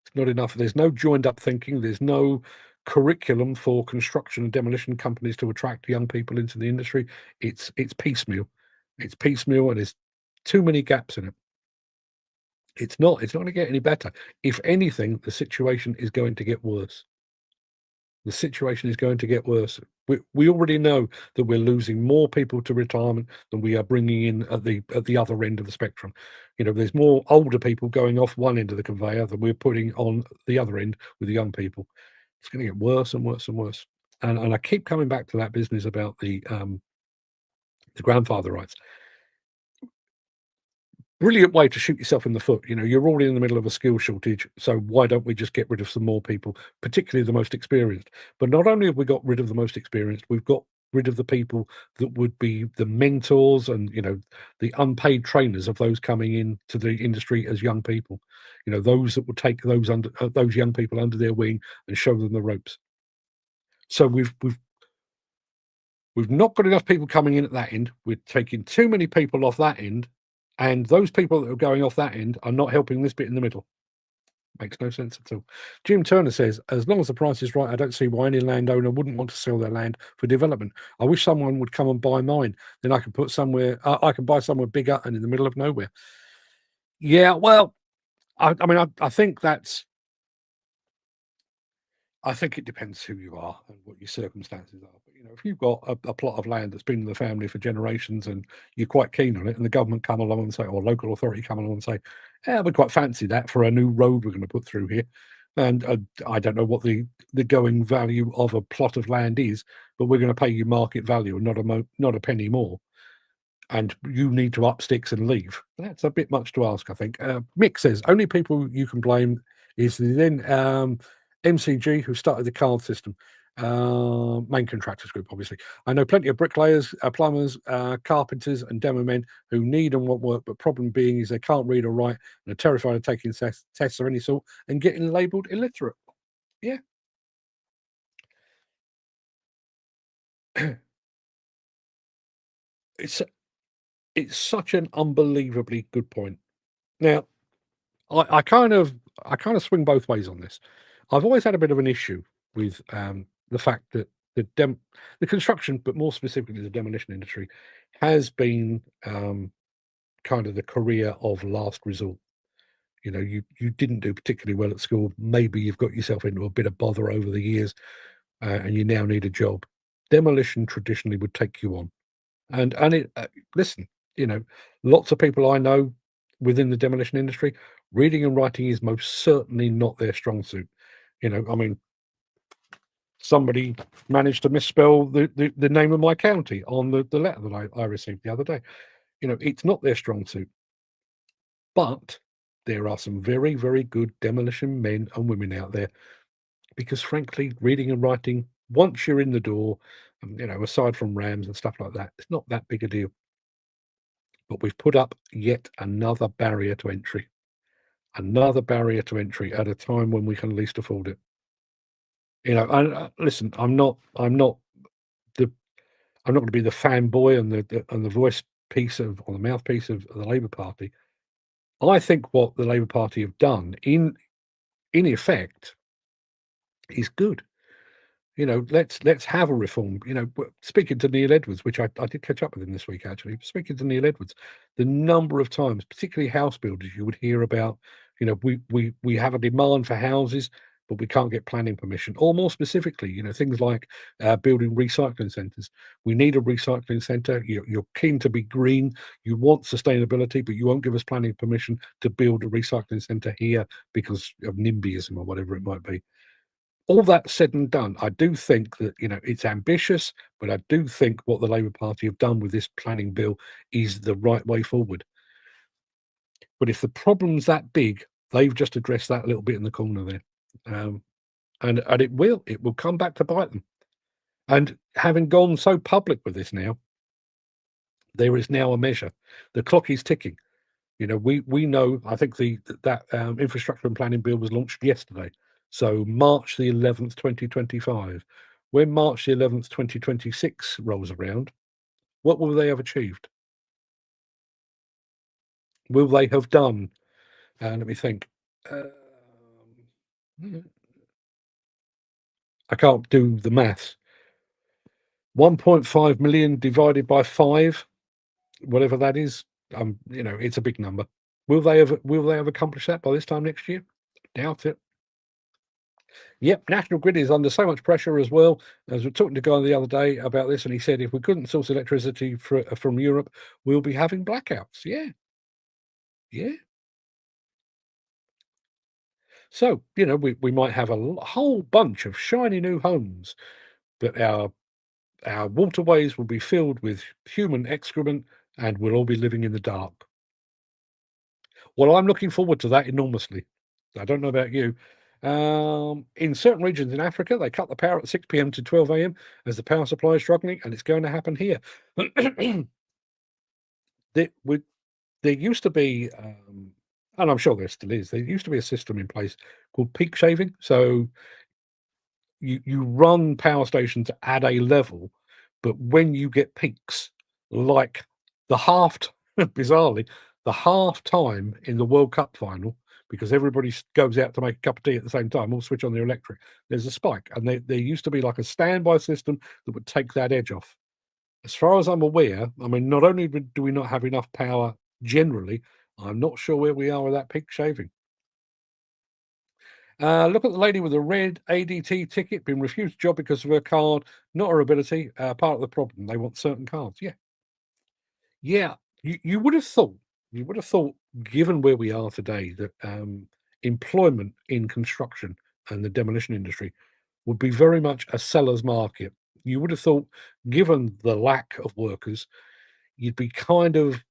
It's not enough. There's no joined up thinking. There's no curriculum for construction and demolition companies to attract young people into the industry. It's piecemeal. It's piecemeal, and there's too many gaps in it. It's not going to get any better. If anything, the situation is going to get worse. The situation is going to get worse. We already know that we're losing more people to retirement than we are bringing in at the other end of the spectrum. There's more older people going off one end of the conveyor than we're putting on the other end with the young people. It's going to get worse and worse and worse. And I keep coming back to that business about the grandfather rights. Brilliant way to shoot yourself in the foot. You're already in the middle of a skill shortage, so why don't we just get rid of some more people, particularly the most experienced? But not only have we got rid of the most experienced, we've got rid of the people that would be the mentors and the unpaid trainers of those coming into the industry as young people. Those that would take those young people under their wing and show them the ropes. So we've not got enough people coming in at that end. We're taking too many people off that end. And those people that are going off that end are not helping this bit in the middle. Makes no sense at all. Jim Turner says, as long as the price is right, I don't see why any landowner wouldn't want to sell their land for development. I wish someone would come and buy mine. Then I can put somewhere, I can buy somewhere bigger and in the middle of nowhere. Yeah, well, I think I think it depends who you are and what your circumstances are. But, if you've got a plot of land that's been in the family for generations and you're quite keen on it, and the government come along and say, or local authority come along and say, yeah, we quite fancy that for a new road we're going to put through here. And I don't know what the going value of a plot of land is, but we're going to pay you market value and not a penny more. And you need to up sticks and leave. That's a bit much to ask, I think. Mick says, only people you can blame is the then MCG who started the card system. Main contractors group, obviously. I know plenty of bricklayers, plumbers, carpenters, and demo men who need and want work, but problem being is they can't read or write and are terrified of taking tests of any sort and getting labelled illiterate. Yeah. It's such an unbelievably good point. Now, I kind of swing both ways on this. I've always had a bit of an issue with the fact that the construction, but more specifically the demolition industry, has been kind of the career of last resort. You know, you didn't do particularly well at school. Maybe you've got yourself into a bit of bother over the years, and you now need a job. Demolition traditionally would take you on, and it listen, you know, lots of people I know within the demolition industry, reading and writing is most certainly not their strong suit. You know, I mean, somebody managed to misspell the name of my county on the letter that I received the other day. You know, it's not their strong suit. But there are some very, very good demolition men and women out there because, frankly, reading and writing, once you're in the door, you know, aside from RAMs and stuff like that, it's not that big a deal. But we've put up yet another barrier to entry. Another barrier to entry at a time when we can least afford it. You know, and listen, I'm not going to be the fanboy and the voice piece of, or the mouthpiece of the Labour Party. I think what the Labour Party have done, in effect, is good. You know, let's have a reform. You know, speaking to Neil Edwards, which I did catch up with him this week actually. Speaking to Neil Edwards, the number of times, particularly house builders, you would hear about, you know, we have a demand for houses, but we can't get planning permission. Or more specifically, you know, things like building recycling centres. We need a recycling centre. You're keen to be green. You want sustainability, but you won't give us planning permission to build a recycling centre here because of NIMBYism or whatever it might be. All that said and done, I do think that, you know, it's ambitious, but I do think what the Labour Party have done with this planning bill is the right way forward. But if the problem's that big, they've just addressed that little bit in the corner there. And it will come back to bite them. And having gone so public with this now, there is now a measure. The clock is ticking. You know, we know, I think that infrastructure and planning bill was launched yesterday. So March the 11th, 2025. When March the 11th, 2026 rolls around, what will they have achieved? Will they have done, let me think, I can't do the maths. 1.5 million divided by 5, whatever that is, you know, it's a big number. Will they have accomplished that by this time next year? Doubt it. Yep, National Grid is under so much pressure as well. As we were talking to a guy the other day about this, and he said if we couldn't source electricity from Europe, we'll be having blackouts. Yeah. So, you know, we might have a whole bunch of shiny new homes, but our waterways will be filled with human excrement and we'll all be living in the dark. Well, I'm looking forward to that enormously. I don't know about you. In certain regions in Africa, they cut the power at 6 p.m. to 12 a.m. as the power supply is struggling, and it's going to happen here. There used to be, and I'm sure there still is, there used to be a system in place called peak shaving. So you run power stations at a level, but when you get peaks, like bizarrely, the half time in the World Cup final, because everybody goes out to make a cup of tea at the same time, all switch on their electric, there's a spike. And there used to be like a standby system that would take that edge off. As far as I'm aware, I mean, not only do we not have enough power generally, I'm not sure where we are with that peak shaving. Look at the lady with the red ADT ticket, been refused a job because of her card, not her ability. Part of the problem, they want certain cards. Yeah. You would have thought, given where we are today, that employment in construction and the demolition industry would be very much a seller's market. You would have thought, given the lack of workers, you'd be kind of,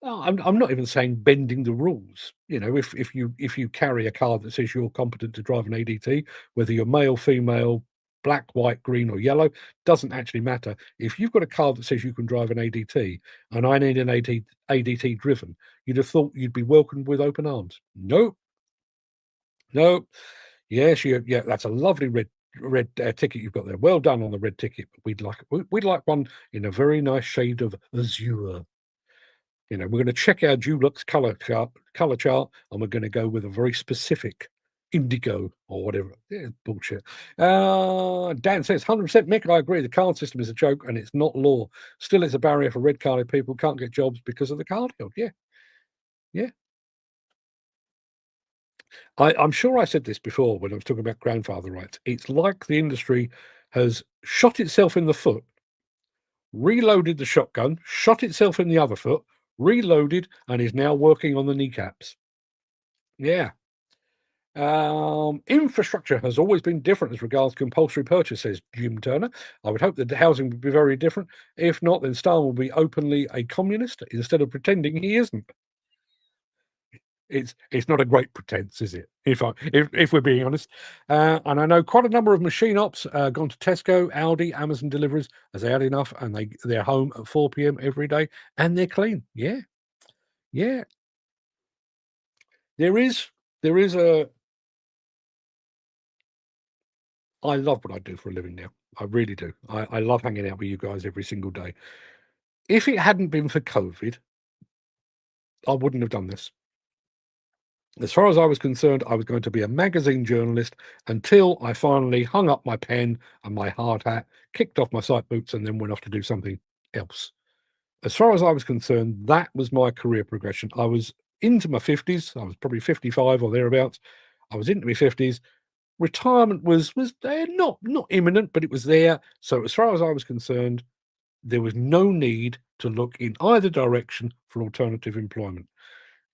I'm not even saying bending the rules. You know, if you carry a card that says you're competent to drive an ADT, whether you're male, female, black, white, green, or yellow. Doesn't actually matter. If you've got a car that says you can drive an ADT and I need an ADT driven, you'd have thought you'd be welcomed with open arms. Nope. Nope. Yes, yeah, that's a lovely red ticket you've got there. Well done on the red ticket. We'd like one in a very nice shade of azure. You know, we're going to check our Dulux color chart, and we're going to go with a very specific indigo or whatever. Yeah, bullshit. Dan says 100% Mick. I agree. The card system is a joke and it's not law. Still, it's a barrier for red carded people. Can't get jobs because of the card code. Yeah. I'm sure I said this before when I was talking about grandfather rights. It's like the industry has shot itself in the foot, reloaded the shotgun, shot itself in the other foot, reloaded, and is now working on the kneecaps. Yeah. Infrastructure has always been different as regards compulsory purchase, says Jim Turner. I would hope that the housing would be very different. If not, then Star will be openly a communist instead of pretending he isn't. It's not a great pretense, is it? If we're being honest. And I know quite a number of machine ops gone to Tesco, Aldi, Amazon deliveries as they had enough, and they're home at 4 p.m. every day, and they're clean. Yeah. There is a. I love what I do for a living now. I really do. I love hanging out with you guys every single day. If it hadn't been for COVID, I wouldn't have done this. As far as I was concerned, I was going to be a magazine journalist until I finally hung up my pen and my hard hat, kicked off my sight boots, and then went off to do something else. As far as I was concerned, that was my career progression. I was into my 50s. I was probably 55 or thereabouts. I was into my 50s. Retirement was there, not imminent, but it was there. So as far as I was concerned, there was no need to look in either direction for alternative employment.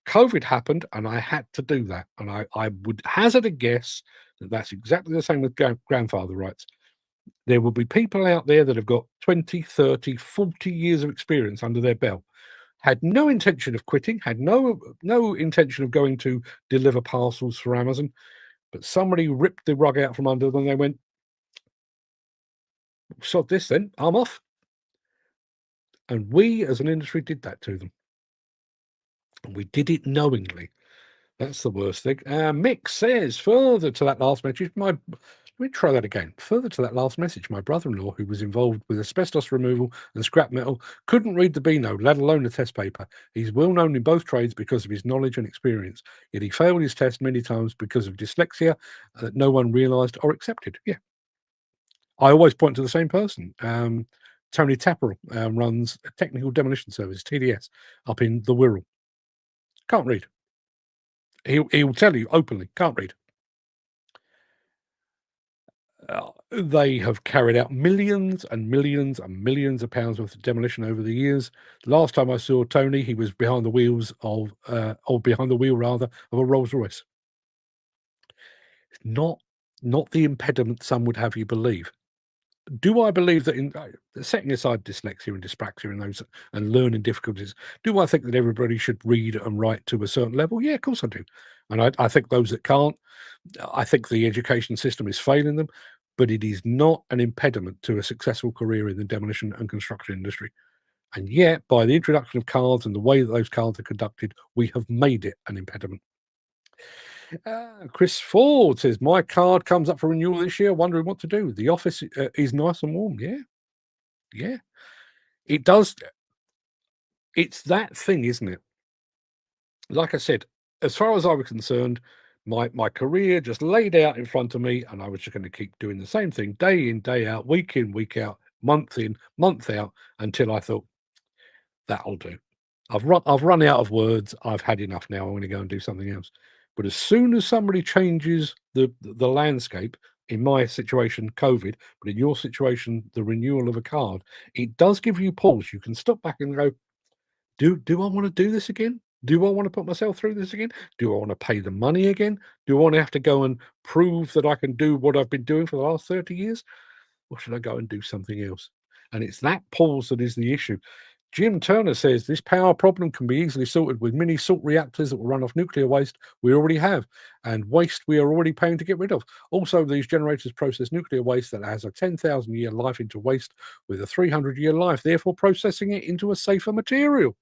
COVID happened, and I had to do that. And I would hazard a guess that that's exactly the same with grandfather rights. There will be people out there that have got 20, 30, 40 years of experience under their belt, had no intention of quitting, had no intention of going to deliver parcels for Amazon, but somebody ripped the rug out from under them and they went, sod this then, I'm off. And we as an industry did that to them. And we did it knowingly. That's the worst thing. Mick says, further to that last message, let me try that again. Further to that last message, my brother-in-law, who was involved with asbestos removal and scrap metal, couldn't read the B-note, let alone the test paper. He's well known in both trades because of his knowledge and experience. Yet he failed his test many times because of dyslexia that no one realised or accepted. Yeah. I always point to the same person. Tony Tapperell runs a technical demolition service, TDS, up in the Wirral. Can't read. He'll tell you openly, can't read. They have carried out millions and millions and millions of pounds worth of demolition over the years. Last time I saw Tony, he was behind the wheels of, or behind the wheel rather, of a Rolls Royce. Not the impediment some would have you believe. Do I believe that in setting aside dyslexia and dyspraxia and those and learning difficulties, do I think that everybody should read and write to a certain level? Yeah, of course I do. And I think those that can't, I think the education system is failing them, but it is not an impediment to a successful career in the demolition and construction industry. And yet, by the introduction of cards and the way that those cards are conducted, we have made it an impediment. Chris Ford says, my card comes up for renewal this year, wondering what to do. The office is nice and warm. Yeah. It does. It's that thing, isn't it? Like I said, as far as I was concerned, my career just laid out in front of me, and I was just going to keep doing the same thing day in, day out, week in, week out, month in, month out, until I thought, that'll do. I've run out of words. I've had enough now. I'm going to go and do something else. But as soon as somebody changes the landscape, in my situation, COVID, but in your situation, the renewal of a card, it does give you pause. You can stop back and go, do I want to do this again? Do I want to put myself through this again? Do I want to pay the money again? Do I want to have to go and prove that I can do what I've been doing for the last 30 years? Or should I go and do something else? And it's that pause that is the issue. Jim Turner says this power problem can be easily sorted with mini salt reactors that will run off nuclear waste we already have and waste we are already paying to get rid of. Also, these generators process nuclear waste that has a 10,000-year life into waste with a 300-year life, therefore processing it into a safer material.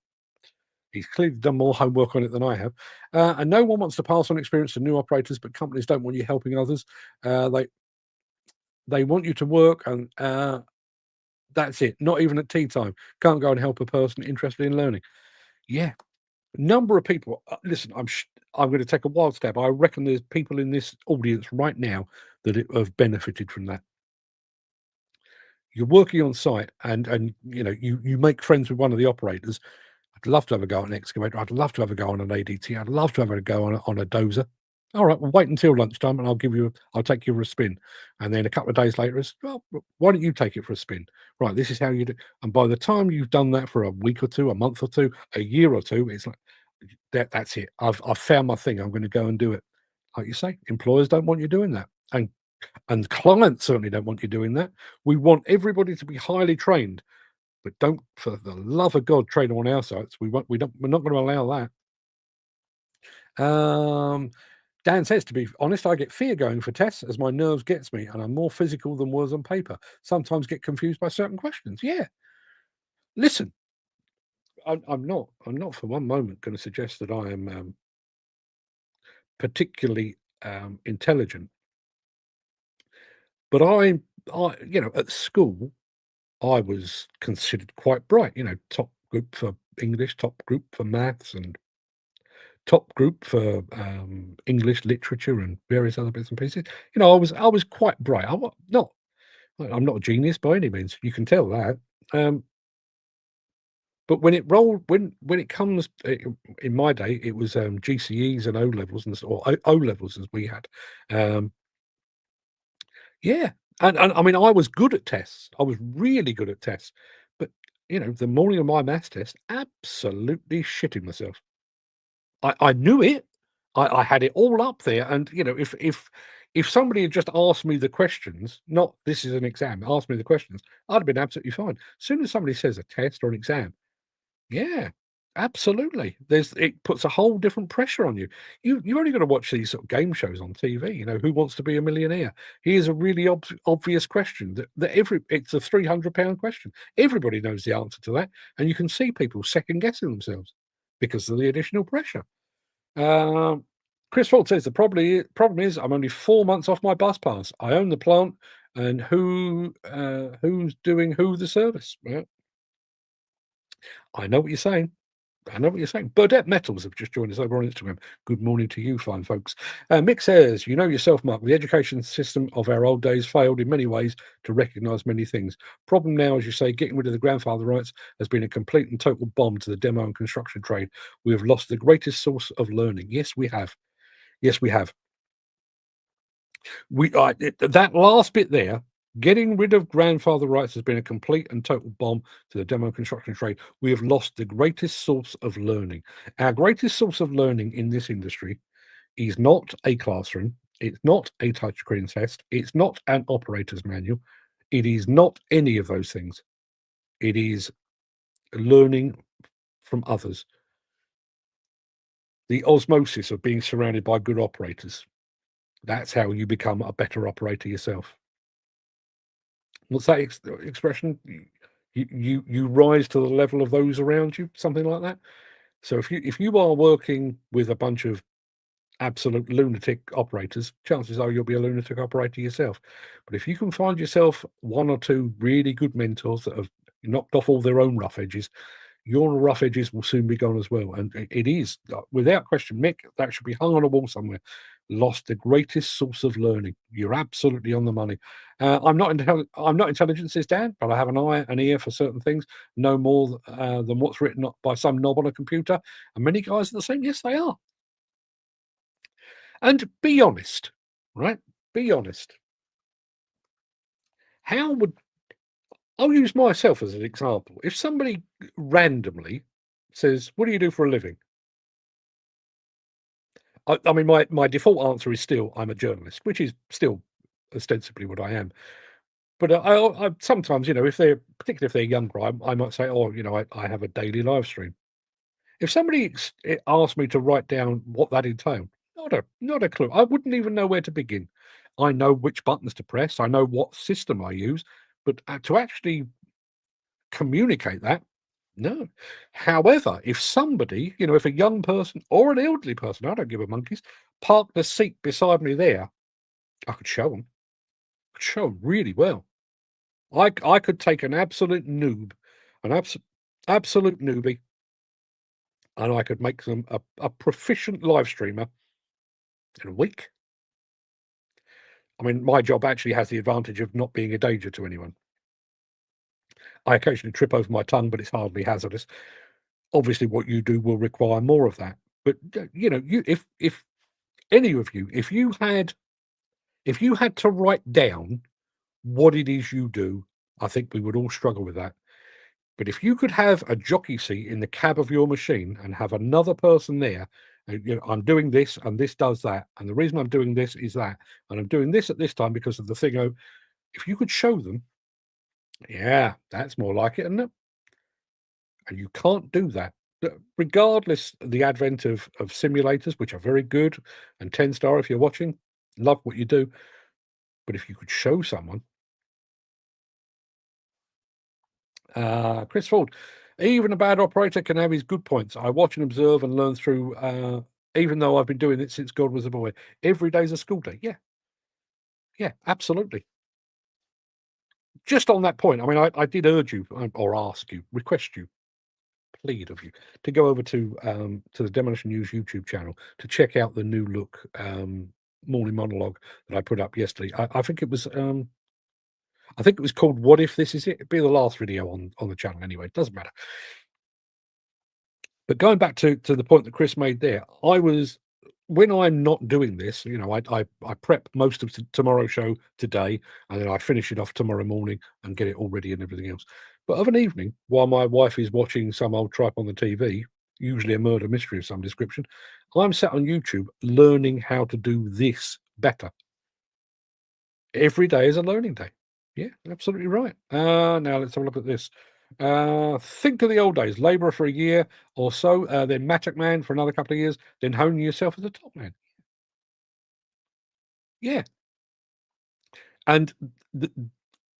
He's clearly done more homework on it than I have. And no one wants to pass on experience to new operators, but companies don't want you helping others. They want you to work, and that's it. Not even at tea time. Can't go and help a person interested in learning. Yeah, number of people. Listen, I'm going to take a wild stab. I reckon there's people in this audience right now that have benefited from that. You're working on site, and you make friends with one of the operators. I'd love to have a go on an excavator. I'd love to have a go on an ADT. I'd love to have a go on a dozer. All right, well, wait until lunchtime, and I'll take you for a spin. And then a couple of days later, it's, well, why don't you take it for a spin? Right, this is how you do. And by the time you've done that for a week or two, a month or two, a year or two, it's like that's it. I've found my thing. I'm going to go and do it. Like you say, employers don't want you doing that, and clients certainly don't want you doing that. We want everybody to be highly trained. But don't, for the love of God, train on our sites. We're not going to allow that. Dan says, to be honest, I get fear going for tests as my nerves gets me, and I'm more physical than words on paper. Sometimes get confused by certain questions. Yeah. Listen, I'm not for one moment going to suggest that I am particularly intelligent, but at school, I was considered quite bright, top group for English, top group for maths, and top group for English literature and various other bits and pieces. I was quite bright. I'm not a genius by any means. You can tell that. But when it comes in my day, it was GCEs and O levels or O levels as we had. Yeah, and I mean, I was good at tests. I was really good at tests, but the morning of my maths test, absolutely shitting myself. I knew it. I had it all up there, and if somebody had just asked me the questions, not this is an exam, asked me the questions, I'd have been absolutely fine. As soon as somebody says a test or an exam, yeah, absolutely. It puts a whole different pressure on you. You only got to watch these sort of game shows on TV. Who wants to be a millionaire? Here's a really obvious question it's a £300 question. Everybody knows the answer to that, and you can see people second guessing themselves because of the additional pressure. Chris Ford says the problem is I'm only 4 months off my bus pass. I own the plant, and who's doing who the service? Well, I know what you're saying. Burdette Metals have just joined us over on Instagram. Good morning to you, fine folks. Mick says, you know yourself, Mark, the education system of our old days failed in many ways to recognise many things. Problem now, as you say, getting rid of the grandfather rights has been a complete and total bomb to the demo and construction trade. We have lost the greatest source of learning. Yes, we have. Yes, we have. That last bit there, getting rid of grandfather rights has been a complete and total bomb to the demo construction trade. We have lost the greatest source of learning. Our greatest source of learning in this industry is not a classroom. It's not a touchscreen test. It's not an operator's manual. It is not any of those things. It is learning from others. The osmosis of being surrounded by good operators. That's how you become a better operator yourself. What's that expression? You rise to the level of those around you, something like that. So if you are working with a bunch of absolute lunatic operators, chances are you'll be a lunatic operator yourself. But if you can find yourself one or two really good mentors that have knocked off all their own rough edges, your rough edges will soon be gone as well. And it is, without question, Mick, that should be hung on a wall somewhere. Lost the greatest source of learning. You're absolutely on the money. I'm not intelligent, says Dan, but I have an eye and ear for certain things, no more than what's written by some knob on a computer. And many guys are the same. Yes, they are. And be honest, right? Be honest. I'll use myself as an example. If somebody randomly says, what do you do for a living? I mean, my default answer is still, I'm a journalist, which is still ostensibly what I am. But I sometimes, if they're particularly if they're younger, I might say, "Oh, I have a daily live stream." If somebody asked me to write down what that entailed, not a clue. I wouldn't even know where to begin. I know which buttons to press. I know what system I use, but to actually communicate that, no. However, if somebody, if a young person or an elderly person, I don't give a monkeys, parked the seat beside me there, I could show them. Could show 'em really well. I could take an absolute noob, an absolute newbie, and I could make them a proficient live streamer in a week. I mean, my job actually has the advantage of not being a danger to anyone. I occasionally trip over my tongue, but it's hardly hazardous. Obviously, what you do will require more of that. But if any of you, if you had to write down what it is you do, I think we would all struggle with that. But if you could have a jockey seat in the cab of your machine and have another person there, I'm doing this and this does that, and the reason I'm doing this is that, and I'm doing this at this time because of the thing. If you could show them, yeah, that's more like it, isn't it? And you can't do that. Regardless of the advent of simulators, which are very good, and 10-star if you're watching, love what you do. But if you could show someone, Chris Ford, even a bad operator can have his good points. I watch and observe and learn through, even though I've been doing it since God was a boy. Every day's a school day. Yeah, absolutely. Just on that point, I mean, I did urge you, or ask you, request you, plead of you, to go over to the Demolition News YouTube channel to check out the new look morning monologue that I put up yesterday. I think it was called "What If This Is It." It'd be the last video on the channel anyway. It doesn't matter. But going back to the point that Chris made there, when I'm not doing this, I prep most of tomorrow's show today, and then I finish it off tomorrow morning and get it all ready and everything else. But of an evening, while my wife is watching some old tripe on the TV, usually a murder mystery of some description, I'm sat on YouTube learning how to do this better. Every day is a learning day. Yeah, absolutely right. Now let's have a look at this. Think of the old days, labourer for a year or so, then Matic man for another couple of years, then honing yourself as a top man. Yeah. And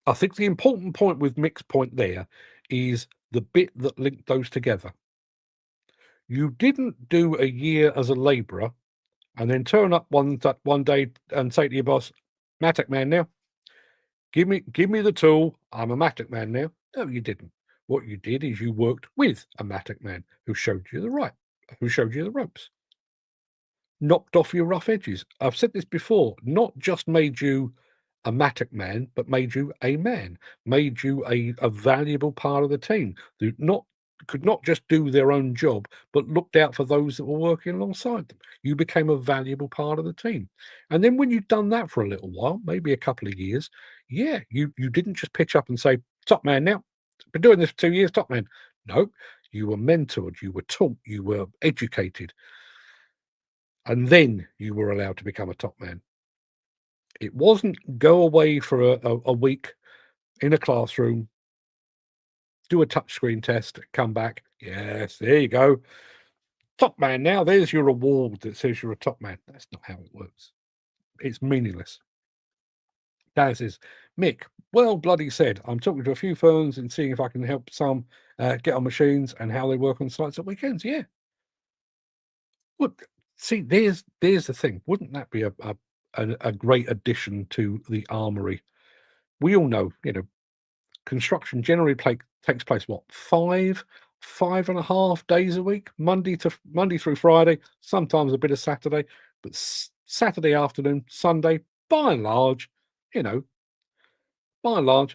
I think the important point with Mick's point there is the bit that linked those together. You didn't do a year as a labourer and then turn up one day and say to your boss, Matic man now, give me the tool, I'm a Matic man now. No, you didn't. What you did is you worked with a Matic man who showed you the ropes, knocked off your rough edges. I've said this before, not just made you a Matic man, but made you a man, made you a valuable part of the team who could not just do their own job, but looked out for those that were working alongside them. You became a valuable part of the team. And then when you'd done that for a little while, maybe a couple of years, yeah, you didn't just pitch up and say, top man now, been doing this for 2 years, top man. No, you were mentored, you were taught, you were educated, and then you were allowed to become a top man. It wasn't go away for a week in a classroom, do a touchscreen test, come back. Yes, there you go. Top man now. There's your award that says you're a top man. That's not how it works. It's meaningless. Dan says, Mick, well bloody said. I'm talking to a few firms and seeing if I can help some get on machines and how they work on sites at weekends. Yeah. Well, see, there's the thing. Wouldn't that be a great addition to the armory? We all know, construction generally takes place what, 5.5 days a week, Monday through Friday, sometimes a bit of Saturday, but Saturday afternoon, Sunday, by and large,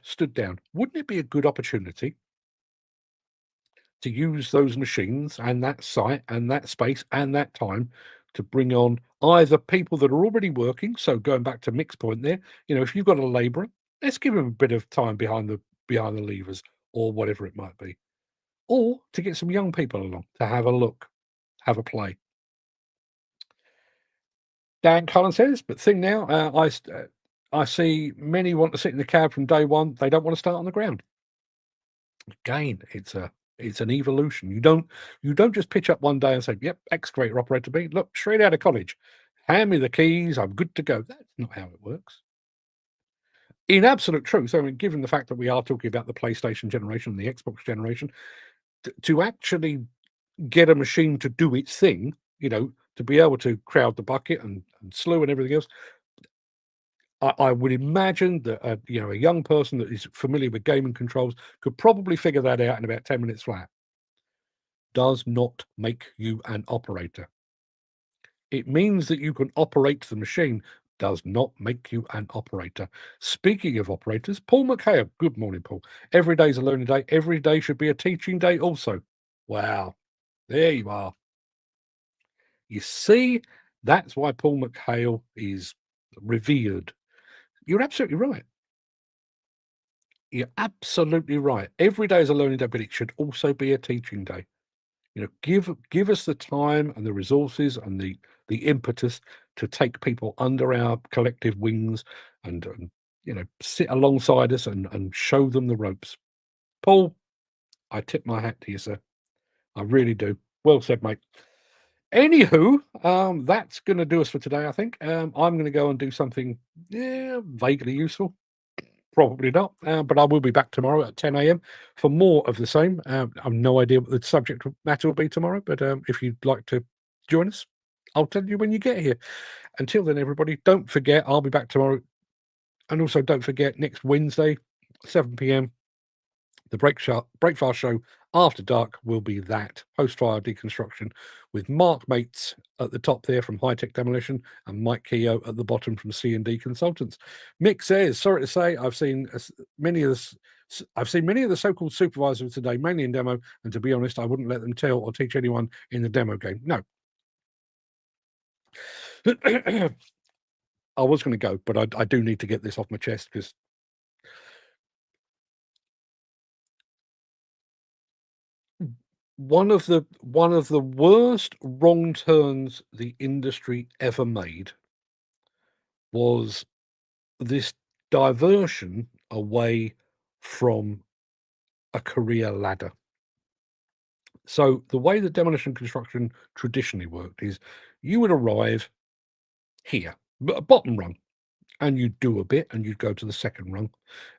stood down. Wouldn't it be a good opportunity to use those machines and that site and that space and that time to bring on either people that are already working? So going back to Mick's point there, if you've got a labourer, let's give him a bit of time behind the levers or whatever it might be, or to get some young people along to have a look, have a play. Dan Cullen says, but thing now, I see many want to sit in the cab from day one. They don't want to start on the ground. Again, it's an evolution. You don't just pitch up one day and say, "Yep, excavator operator B. Look, straight out of college. Hand me the keys. I'm good to go." That's not how it works. In absolute truth, I mean, given the fact that we are talking about the PlayStation generation and the Xbox generation, to actually get a machine to do its thing, to be able to crowd the bucket and slew and everything else, I would imagine that a young person that is familiar with gaming controls could probably figure that out in about 10 minutes flat. Does not make you an operator. It means that you can operate the machine, does not make you an operator. Speaking of operators, Paul McHale. Good morning, Paul. Every day's a learning day. Every day should be a teaching day also. Wow. There you are. You see, that's why Paul McHale is revered. You're absolutely right. You're absolutely right. Every day is a learning day, but it should also be a teaching day. Give us the time and the resources and the impetus to take people under our collective wings and sit alongside us and show them the ropes. Paul, I tip my hat to you, sir. I really do. Well said, mate. Anywho, that's going to do us for today, I think. I'm going to go and do something vaguely useful. Probably not, but I will be back tomorrow at 10 a.m. for more of the same. I've no idea what the subject matter will be tomorrow, but if you'd like to join us, I'll tell you when you get here. Until then, everybody, don't forget, I'll be back tomorrow. And also, don't forget, next Wednesday, 7 p.m., the Breakfast Show After Dark will be that post-fire deconstruction with Mark Mates at the top there from High Tech Demolition and Mike Keogh at the bottom from C&D Consultants. Mick says, sorry to say, I've seen many of the so-called supervisors today, mainly in demo, and to be honest, I wouldn't let them tell or teach anyone in the demo game. No. I was going to go, but I do need to get this off my chest because one of the worst wrong turns the industry ever made was this diversion away from a career ladder. So the way the demolition construction traditionally worked is you would arrive here, bottom rung, and you'd do a bit and you'd go to the second rung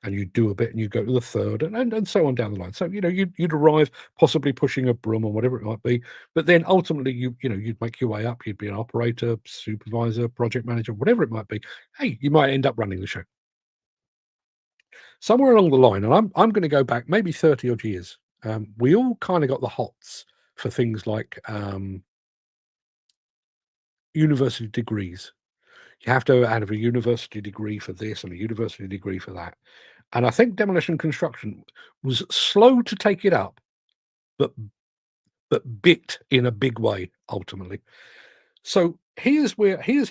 and you'd do a bit and you'd go to the third and so on down the line. So, you'd arrive possibly pushing a broom or whatever it might be, but then ultimately you'd make your way up. You'd be an operator, supervisor, project manager, whatever it might be. Hey, you might end up running the show. Somewhere along the line, and I'm going to go back maybe 30 odd years, we all kind of got the hots for things like university degrees. You have to have a university degree for this and a university degree for that. And I think demolition construction was slow to take it up, but bit in a big way ultimately. So here's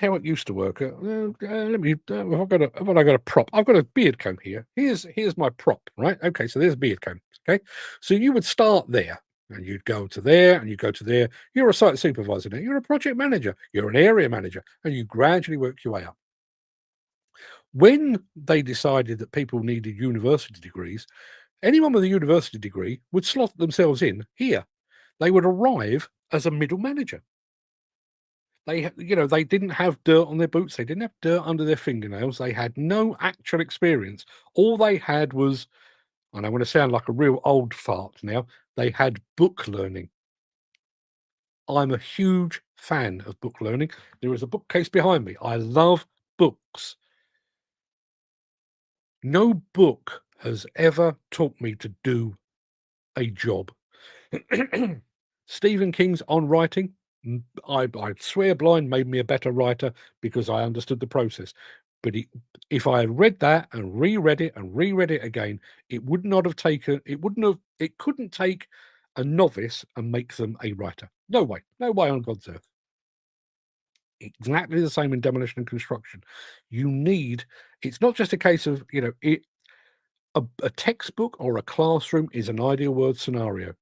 how it used to work. Let me. Have I got a prop? I've got a beard comb here. Here's my prop, right? Okay, so there's a beard comb. Okay, so you would start there. And you'd go to there and you go to there. You're a site supervisor now. You're a project manager. You're an area manager. And you gradually work your way up. When they decided that people needed university degrees, anyone with a university degree would slot themselves in here. They would arrive as a middle manager. They didn't have dirt on their boots. They didn't have dirt under their fingernails. They had no actual experience. All they had was, and I want to sound like a real old fart now, they had book learning. I'm a huge fan of book learning. There is a bookcase behind me. I love books. No book has ever taught me to do a job. Stephen King's On Writing, I swear blind, made me a better writer because I understood the process. But if I had read that and reread it again, it couldn't take a novice and make them a writer. No way on God's earth. Exactly the same in demolition and construction. It's not just a case of, a textbook or a classroom is an ideal word scenario.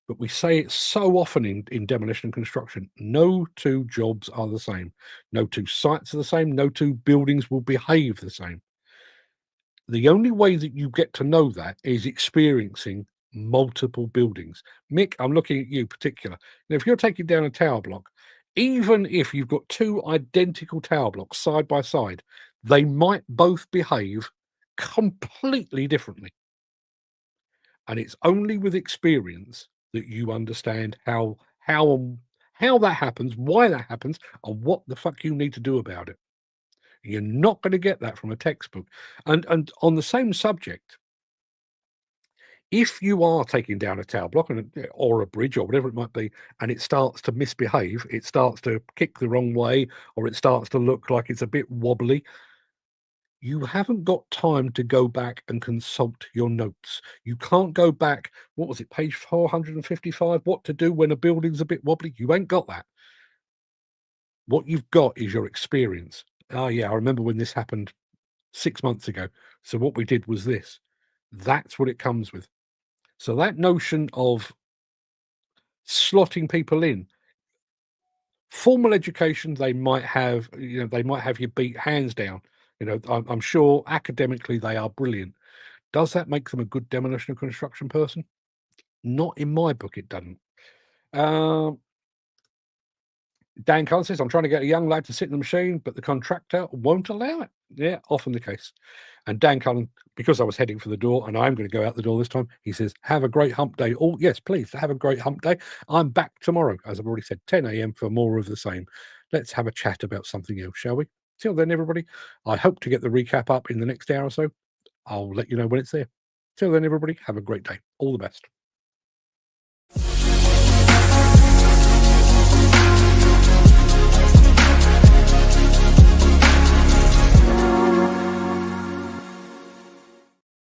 but we say it so often in demolition and construction. No two jobs are the same. No two sites are the same. No two buildings will behave the same. The only way that you get to know that is experiencing multiple buildings. Mick, I'm looking at you particular. Now, if you're taking down a tower block, even if you've got two identical tower blocks side by side, they might both behave completely differently. And it's only with experience that you understand how that happens, why that happens, and what the fuck you need to do about it. You're not going to get that from a textbook. And on the same subject, if you are taking down a tower block or a bridge or whatever it might be, and it starts to misbehave, it starts to kick the wrong way, or it starts to look like it's a bit wobbly, you haven't got time to go back and consult your notes. You can't go back, what was it, page 455, what to do when a building's a bit wobbly? You ain't got that. What you've got is your experience. Oh, yeah, I remember when this happened 6 months ago. So what we did was this. That's what it comes with. So that notion of slotting people in, formal education, they might have, they might have you beat hands down. I'm sure academically they are brilliant. Does that make them a good demolition and construction person? Not in my book, it doesn't. Dan Cullen says, I'm trying to get a young lad to sit in the machine, but the contractor won't allow it. Yeah, often the case. And Dan Cullen, because I was heading for the door, and I'm going to go out the door this time, he says, have a great hump day. Oh, yes, please, have a great hump day. I'm back tomorrow, as I've already said, 10 a.m. for more of the same. Let's have a chat about something else, shall we? Till then, everybody, I hope to get the recap up in the next hour or so. I'll let you know when it's there. Till then, everybody, have a great day. All the best.